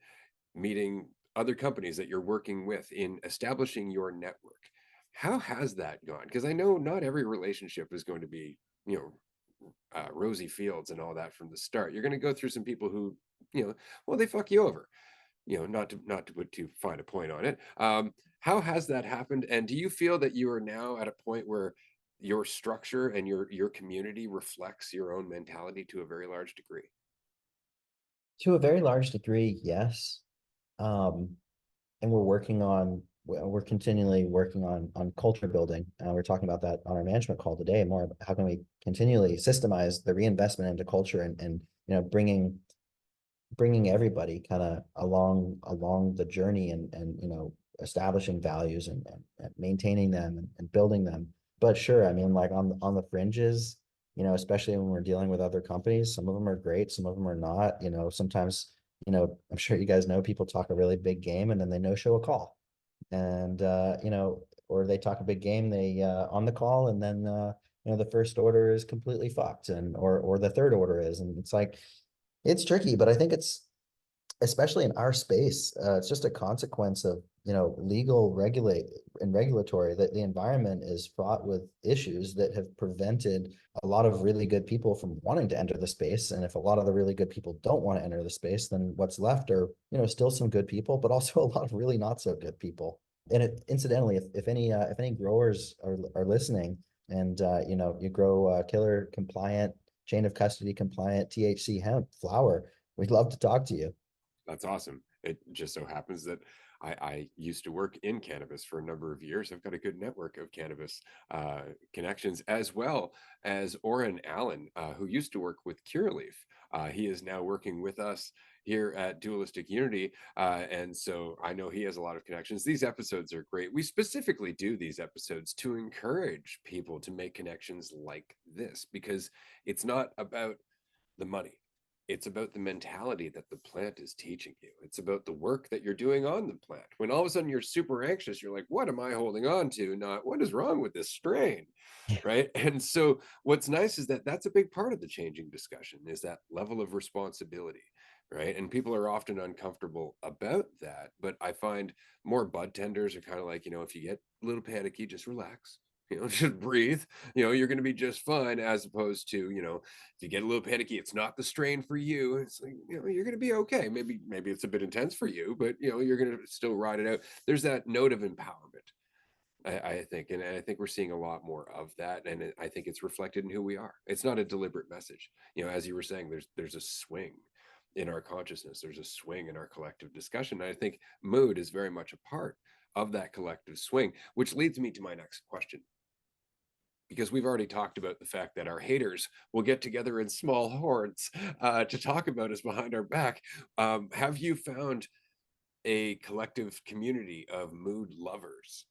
meeting other companies that you're working with, in establishing your network, how has that gone? Because I know not every relationship is going to be, you rosy fields and all that from the start. You're going to go through some people who, well, they fuck you over. Not to put too fine a point on it. How has that happened? And do you feel that you are now at a point where your structure and your community reflects your own mentality to a very large degree?
To a very large degree, yes. Um, and we're continually working on culture building. We're talking about that on our management call today. More about how can we continually systemize the reinvestment into culture and bringing everybody kind of along the journey and establishing values and maintaining them and building them. But sure, I mean, like on the fringes, especially when we're dealing with other companies, some of them are great, some of them are not. Sometimes, I'm sure you guys know people talk a really big game and then they no show a call. And or they talk a big game, they on the call, and then the first order is completely fucked, and or the third order is, and it's like it's tricky, but I think it's especially in our space, it's just a consequence of legal regulate and regulatory that the environment is fraught with issues that have prevented a lot of really good people from wanting to enter the space. And if a lot of the really good people don't want to enter the space, then what's left are still some good people, but also a lot of really not so good people. And incidentally, if any growers are listening and you grow killer compliant, chain of custody compliant THC hemp flower, we'd love to talk to you.
That's awesome. It just so happens that I used to work in cannabis for a number of years. I've got a good network of cannabis connections, as well as Oren Allen, who used to work with Cureleaf. He is now working with us here at Dualistic Unity. And so I know he has a lot of connections. These episodes are great. We specifically do these episodes to encourage people to make connections like this, because it's not about the money. It's about the mentality that the plant is teaching you. It's about the work that you're doing on the plant. When all of a sudden you're super anxious, you're like, what am I holding on to? Not what is wrong with this strain? Right. And so what's nice is that that's a big part of the changing discussion, is that level of responsibility. Right. And people are often uncomfortable about that. But I find more bud tenders are kind of like, if you get a little panicky, just relax, just breathe, you're going to be just fine, as opposed to, if you get a little panicky, it's not the strain for you. It's like, you're going to be okay. Maybe it's a bit intense for you, but you're going to still ride it out. There's that note of empowerment, I think, and I think we're seeing a lot more of that, and I think it's reflected in who we are. It's not a deliberate message, as you were saying. There's a swing in our consciousness. There's a swing in our collective discussion, and I think mood is very much a part of that collective swing, which leads me to my next question. because we've already talked about the fact that our haters will get together in small hordes to talk about us behind our back. Have you found a collective community of mood lovers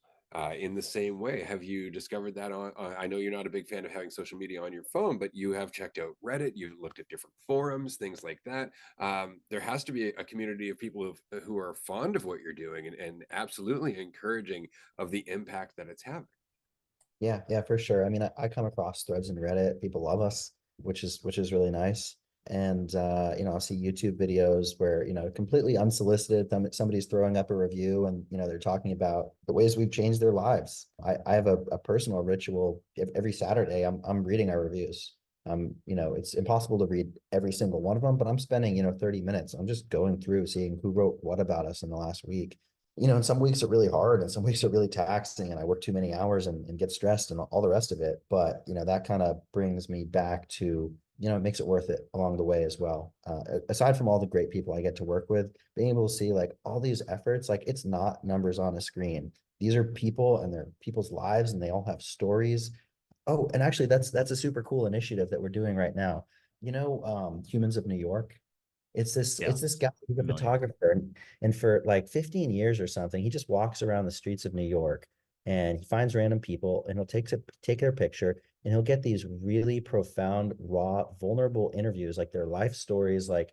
in the same way? Have you discovered that on, I know you're not a big fan of having social media on your phone, but you have checked out Reddit, you've looked at different forums, things like that. There has to be a community of people who are fond of what you're doing and absolutely encouraging of the impact that it's having.
Yeah, yeah, for sure. I mean, I come across threads in Reddit. People love us, which is really nice. And you know, I'll see YouTube videos where, you know, completely unsolicited, somebody's throwing up a review and, you know, they're talking about the ways we've changed their lives. I have a personal ritual every Saturday. I'm reading our reviews. You know, it's impossible to read every single one of them, but I'm spending, you know, 30 minutes. I'm just going through seeing who wrote what about us in the last week. You know, and some weeks are really hard and some weeks are really taxing and I work too many hours and get stressed and all the rest of it. But, you know, that kind of brings me back to, you know, it makes it worth it along the way as well. Aside from all the great people I get to work with, being able to see like all these efforts, like it's not numbers on a screen. These are people and they're people's lives and they all have stories. Oh, and actually that's a super cool initiative that we're doing right now. You know, Humans of New York. It's this
Yes,
guy, he's a
familiar.
photographer, and for like 15 years or something, he just walks around the streets of New York and he finds random people and he'll take their picture and he'll get these really profound, raw, vulnerable interviews, like their life stories, like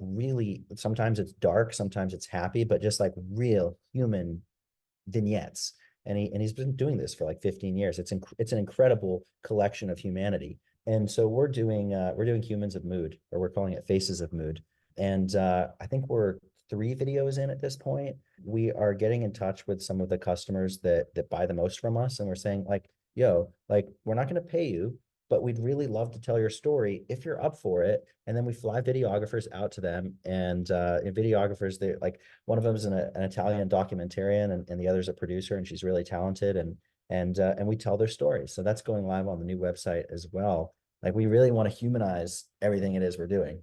really sometimes it's dark, sometimes it's happy, but just like real human vignettes. And he's been doing this for like 15 years. It's an incredible collection of humanity. And so we're doing Humans of Mood, or we're calling it Faces of Mood. And I think we're 3 videos in at this point. We are getting in touch with some of the customers that buy the most from us, and we're saying like, yo, like we're not going to pay you, but we'd really love to tell your story if you're up for it. And then we fly videographers out to them, and videographers, they like one of them is an Italian documentarian, and the other's a producer, and she's really talented, and we tell their stories. So that's going live on the new website as well. Like we really want to humanize everything it is we're doing.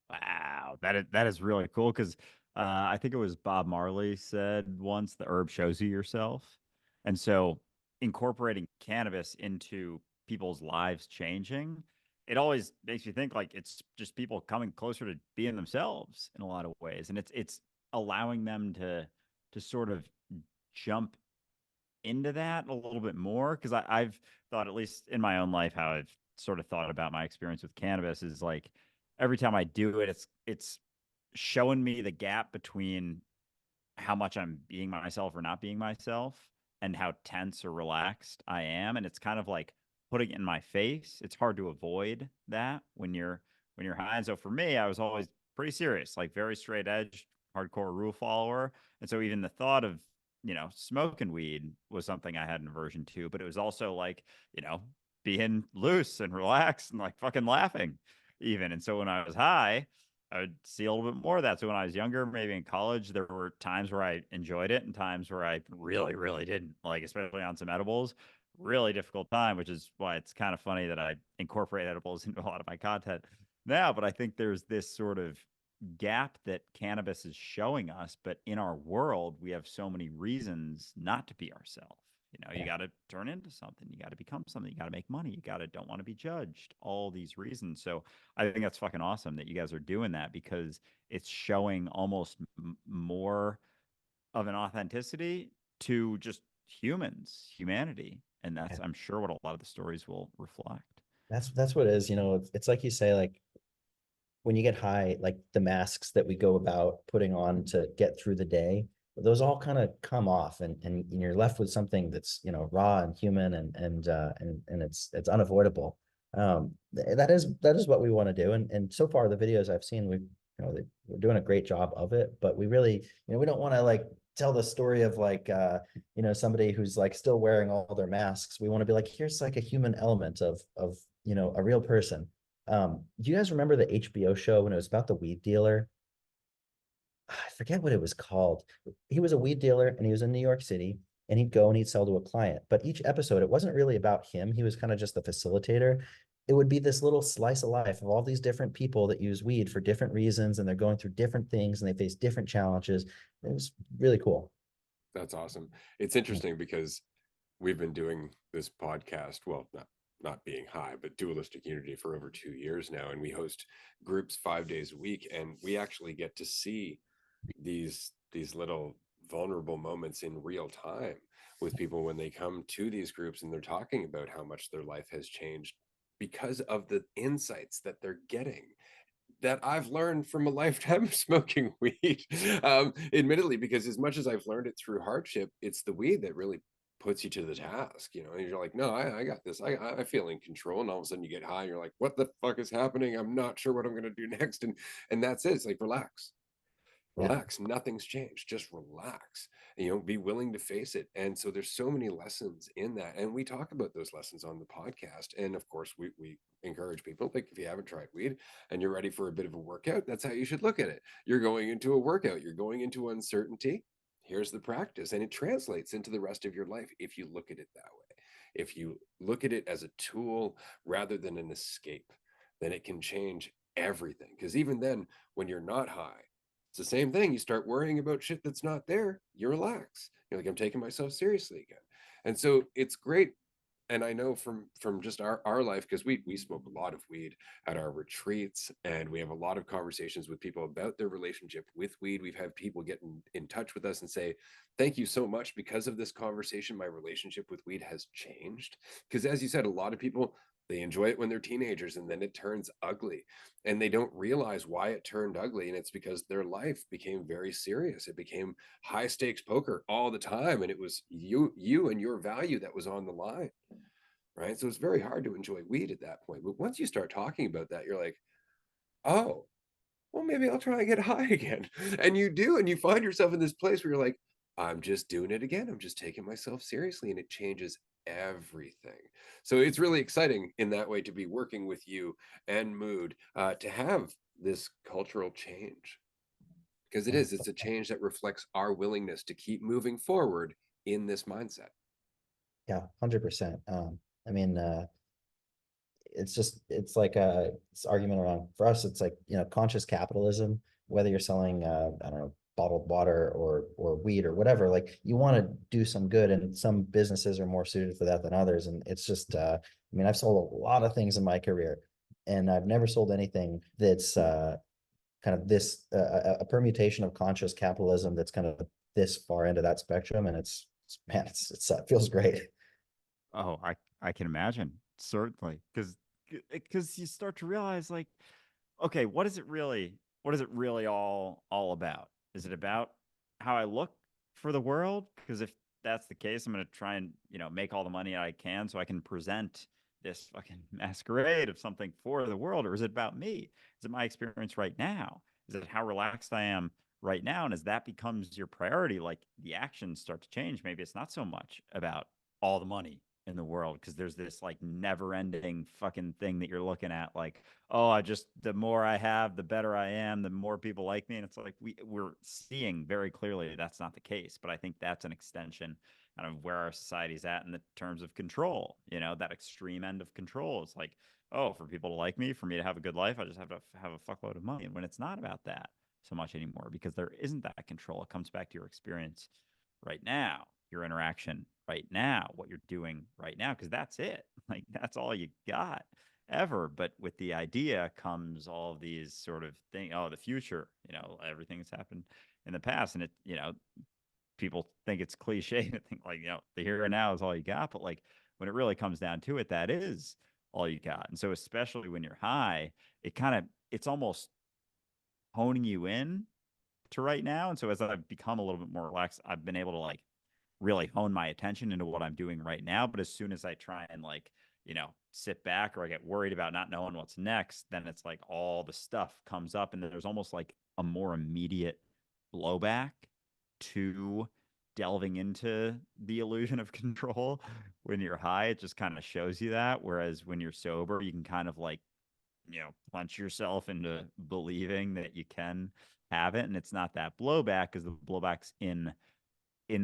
Wow, that is really cool because I think it was Bob Marley said once, the herb shows you yourself. And so incorporating cannabis into people's lives changing, it always makes you think like it's just people coming closer to being themselves in a lot of ways. And it's allowing them to sort of jump into that a little bit more because I've thought, at least in my own life, how I've sort of thought about my experience with cannabis is like every time I do it, it's showing me the gap between how much I'm being myself or not being myself and how tense or relaxed I am. And it's kind of like putting it in my face. It's hard to avoid that when you're high. And so for me, I was always pretty serious, like very straight edge, hardcore rule follower. And so even the thought of, smoking weed was something I had an aversion to, but it was also like, being loose and relaxed and like fucking laughing even. And so when I was high, I would see a little bit more of that. So when I was younger, maybe in college, there were times where I enjoyed it and times where I really, really didn't, like, especially on some edibles, really difficult time, which is why it's kind of funny that I incorporate edibles into a lot of my content now. But I think there's this sort of gap that cannabis is showing us. But in our world, we have so many reasons not to be ourselves. You
Yeah.
got to turn into something. You got to become something. You got to make money. You got to don't want to be judged. All these reasons. So I think that's fucking awesome that you guys are doing that because it's showing almost more of an authenticity to just humanity. And
Yeah.
that's, I'm sure, what a lot of the stories will reflect.
That's what it is. You know, it's like you say, like when you get high, like the masks that we go about putting on to get through the day, those all kind of come off and you're left with something that's, you know, raw and human and it's unavoidable. That is what we want to do. And so far the videos I've seen, we're doing a great job of it, but we really, you know, we don't want to like tell the story of like you know, somebody who's like still wearing all their masks. We want to be like, here's like a human element of, you know, a real person. Do you guys remember the HBO show when it was about the weed dealer? I forget what it was called. He was a weed dealer and he was in New York City and he'd go and he'd sell to a client. But each episode, it wasn't really about him. He was kind of just the facilitator. It would be this little slice of life of all these different people that use weed for different reasons and they're going through different things and they face different challenges. It was really cool.
That's awesome. It's interesting because we've been doing this podcast. Well, not not being high, but dualistic unity for over 2 years now. And we host groups 5 days a week. And we actually get to see these little vulnerable moments in real time with people when they come to these groups and they're talking about how much their life has changed because of the insights that they're getting that I've learned from a lifetime of smoking weed. Admittedly, because as much as I've learned it through hardship, it's the weed that really puts you to the task, and you're like, no, I got this. I feel in control. And all of a sudden you get high and you're like, what the fuck is happening? I'm not sure what I'm going to do next. And that's it. It's like,
Yeah.
relax, nothing's changed, just relax, be willing to face it. And so there's so many lessons in that, and we talk about those lessons on the podcast. And of course we encourage people, like, if you haven't tried weed and you're ready for a bit of a workout, that's how you should look at it. You're going into a workout, you're going into uncertainty. Here's the practice, and it translates into the rest of your life if you look at it that way. If you look at it as a tool rather than an escape, then it can change everything. Because even then, when you're not high, it's the same thing. You start worrying about shit that's not there, you relax. You're like, I'm taking myself seriously again. And so it's great. And I know from just our life, because we smoke a lot of weed at our retreats, and we have a lot of conversations with people about their relationship with weed. We've had people get in touch with us and say, thank you so much. Because of this conversation, my relationship with weed has changed. Because as you said, a lot of people, they enjoy it when they're teenagers, and then it turns ugly, and they don't realize why it turned ugly. And it's because their life became very serious. It became high stakes poker all the time, and it was you and your value that was on the line, right? So it's very hard to enjoy weed at that point. But once you start talking about that, you're like, oh, well, maybe I'll try and get high again. And you do, and you find yourself in this place where you're like, I'm just doing it again. I'm just taking myself seriously, and it changes everything. So it's really exciting in that way to be working with you and Mood, to have this cultural change, because
Yeah.
it's a change that reflects our willingness to keep moving forward in this mindset.
Yeah, 100%. I mean, it's like this argument around, for us, it's like, conscious capitalism, whether you're selling I don't know, bottled water or weed or whatever, like, you want to do some good, and some businesses are more suited for that than others. And it's just I mean, I've sold a lot of things in my career, and I've never sold anything that's kind of this a permutation of conscious capitalism that's kind of this far into that spectrum. And man, it feels great.
Oh, I can imagine, certainly, because you start to realize, like, okay, what is it really all about? Is it about how I look for the world? Because if that's the case, I'm going to try and, make all the money I can so I can present this fucking masquerade of something for the world. Or is it about me? Is it my experience right now? Is it how relaxed I am right now? And as that becomes your priority, like, the actions start to change. Maybe it's not so much about all the money in the world, because there's this like never ending fucking thing that you're looking at, like, oh, the more I have, the better I am, the more people like me. And it's like we're seeing very clearly that's not the case. But I think that's an extension kind of where our society's at in the terms of control, that extreme end of control. It's like, oh, for people to like me, for me to have a good life, I just have to have a fuckload of money. And when it's not about that so much anymore, because there isn't that control, it comes back to your experience right now, your interaction right now, what you're doing right now, because that's it. Like, that's all you got ever. But with the idea comes all of these sort of thing. Oh, the future, everything that's happened in the past. And people think it's cliche to think, like, the here and now is all you got. But like, when it really comes down to it, that is all you got. And so, especially when you're high, it's almost honing you in to right now. And so as I've become a little bit more relaxed, I've been able to, like, really hone my attention into what I'm doing right now. But as soon as I try and, like, sit back, or I get worried about not knowing what's next, then it's like all the stuff comes up, and there's almost like a more immediate blowback to delving into the illusion of control. When you're high, it just kind of shows you that. Whereas when you're sober, you can kind of, like, punch yourself into believing that you can have it. And it's not that blowback, because the blowback's in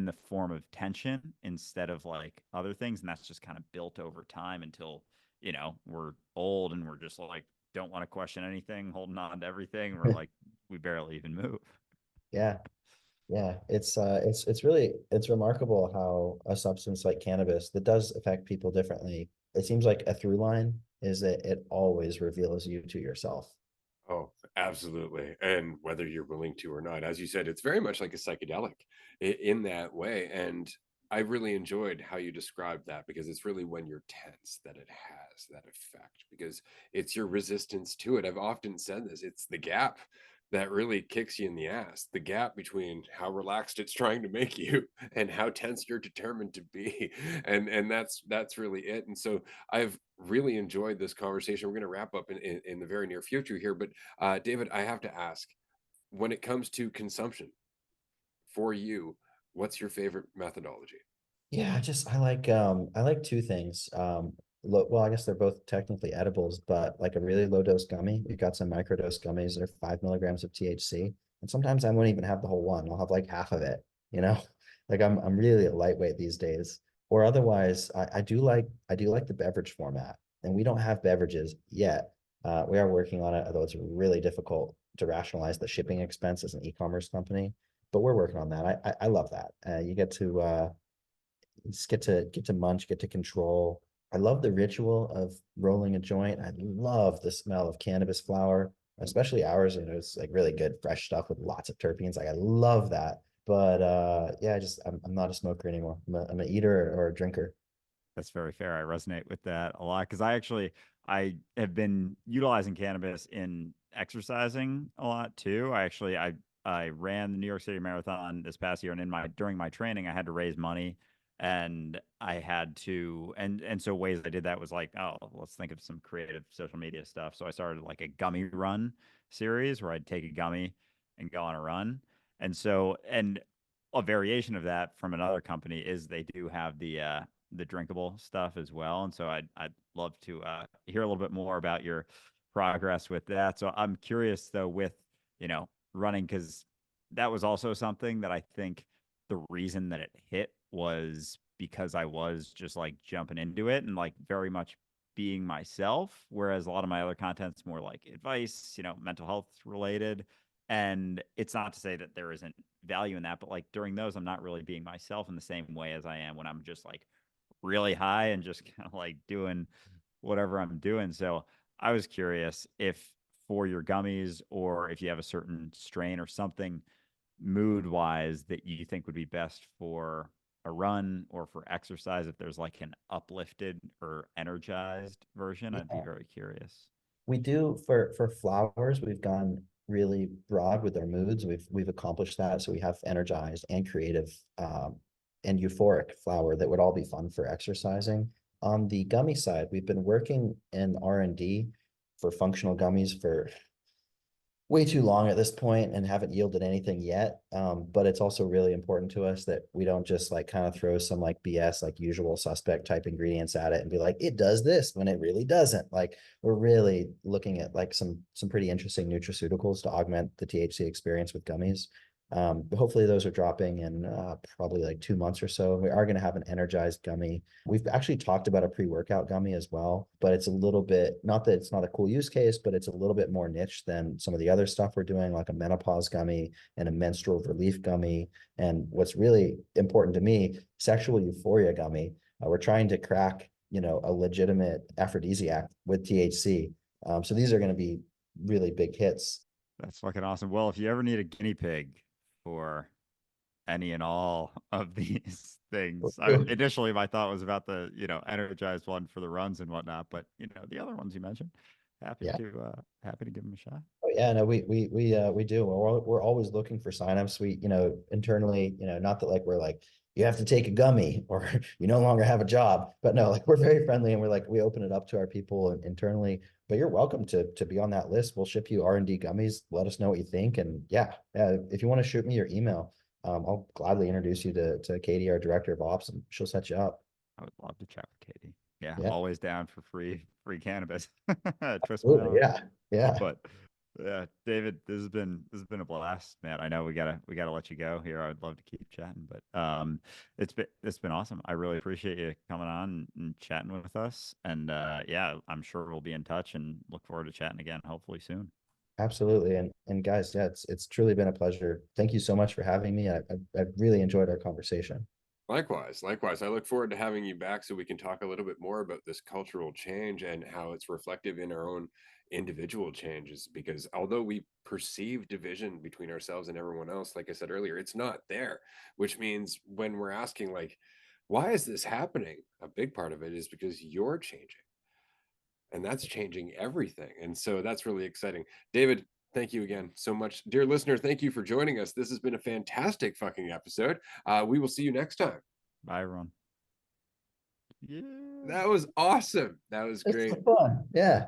the form of tension instead of like other things. And that's just kind of built over time until, we're old and we're just like, don't want to question anything, holding on to everything. We're like, we barely even move.
Yeah. Yeah, it's really, it's remarkable how a substance like cannabis, that does affect people differently, it seems like a through line is that it always reveals you to yourself.
Oh, absolutely. And whether you're willing to or not, as you said, it's very much like a psychedelic in that way. And I really enjoyed how you described that, because it's really when you're tense that it has that effect, because it's your resistance to it. I've often said this, it's the gap that really kicks you in the ass, the gap between how relaxed it's trying to make you and how tense you're determined to be. And that's really it. And so I've really enjoyed this conversation. We're going to wrap up in the very near future here, but David, I have to ask, when it comes to consumption for you, what's your favorite methodology?
Yeah, I like two things. Well, I guess they're both technically edibles, but like a really low dose gummy. We've got some microdose gummies that are 5 milligrams of THC. And sometimes I won't even have the whole one. I'll have like half of it, you know? Like I'm really a lightweight these days. Or otherwise, I do like the beverage format. And we don't have beverages yet. We are working on it, although it's really difficult to rationalize the shipping expense as an e-commerce company. But we're working on that. I love that. You get to just get to munch, get to control. I love the ritual of rolling a joint. I love the smell of cannabis flower, especially ours. You know, it's like really good fresh stuff with lots of terpenes. Like I love that. But yeah, I'm not a smoker anymore. I'm an eater or a drinker.
That's very fair. I resonate with that a lot because I have been utilizing cannabis in exercising a lot too. I ran the New York City Marathon this past year, and in my during my training, I had to raise money, and I had to and so ways I did that was like, oh, let's think of some creative social media stuff. So I started like a gummy run series where I'd take a gummy and go on a run. And a variation of that from another company is they do have the drinkable stuff as well. And so I'd love to hear a little bit more about your progress with that. So I'm curious though with, running, because that was also something that I think the reason that it hit was because I was just like jumping into it and like very much being myself, whereas a lot of my other content's more like advice, mental health related. And it's not to say that there isn't value in that, but like during those, I'm not really being myself in the same way as I am when I'm just like really high and just kind of like doing whatever I'm doing. So I was curious if for your gummies or if you have a certain strain or something mood wise that you think would be best for a run or for exercise, if there's like an uplifted or energized version, I'd be
Yeah.
very curious.
We do for flowers, we've gone really broad with our moods. We've accomplished that. So we have energized and creative and euphoric flower that would all be fun for exercising. On the gummy side, we've been working in R&D for functional gummies for way too long at this point and haven't yielded anything yet. But it's also really important to us that we don't just like kind of throw some like BS, like usual suspect type ingredients at it and be like, it does this when it really doesn't. Like we're really looking at like some pretty interesting nutraceuticals to augment the THC experience with gummies. But hopefully those are dropping in probably like 2 months or so. We are going to have an energized gummy. We've actually talked about a pre-workout gummy as well, but it's a little bit, not that it's not a cool use case, but it's a little bit more niche than some of the other stuff we're doing, like a menopause gummy and a menstrual relief gummy. And what's really important to me, sexual euphoria gummy. We're trying to crack, a legitimate aphrodisiac with THC. So these are going to be really big hits.
That's fucking awesome. Well, if you ever need a guinea pig for any and all of these things. Initially, my thought was about the energized one for the runs and whatnot, but the other ones you mentioned, happy
Yeah.
to happy to give them a shot.
Oh, yeah, no, we do. We're always looking for signups. We, internally, not that like we're like you have to take a gummy or you no longer have a job, but no, like we're very friendly and we're like we open it up to our people internally. But you're welcome to be on that list. We'll ship you R&D gummies. Let us know what you think, and yeah, if you want to shoot me your email, I'll gladly introduce you to Katie, our director of ops, and she'll set you up.
I would love to chat with Katie. Yeah,
Yeah,
always down for free cannabis. Twist my
absolutely.
arm.
Yeah, yeah,
But yeah, David, this has been a blast, man. I know we gotta let you go here. I'd love to keep chatting, but it's been awesome. I really appreciate you coming on and chatting with us. And yeah, I'm sure we'll be in touch and look forward to chatting again, hopefully soon.
absolutely. And guys, yeah, it's truly been a pleasure. Thank you so much for having me. I've really enjoyed our conversation.
Likewise, likewise. I look forward to having you back so we can talk a little bit more about this cultural change and how it's reflective in our own individual changes. Because although we perceive division between ourselves and everyone else, like I said earlier, it's not there, which means when we're asking, like, why is this happening? A big part of it is because you're changing, and that's changing everything. And so that's really exciting. David, thank you again so much. Dear listener, thank you for joining us. This has been a fantastic fucking episode. We will see you next time.
Bye, everyone. Yeah.
That was awesome. That was
This
great.
is fun. Yeah.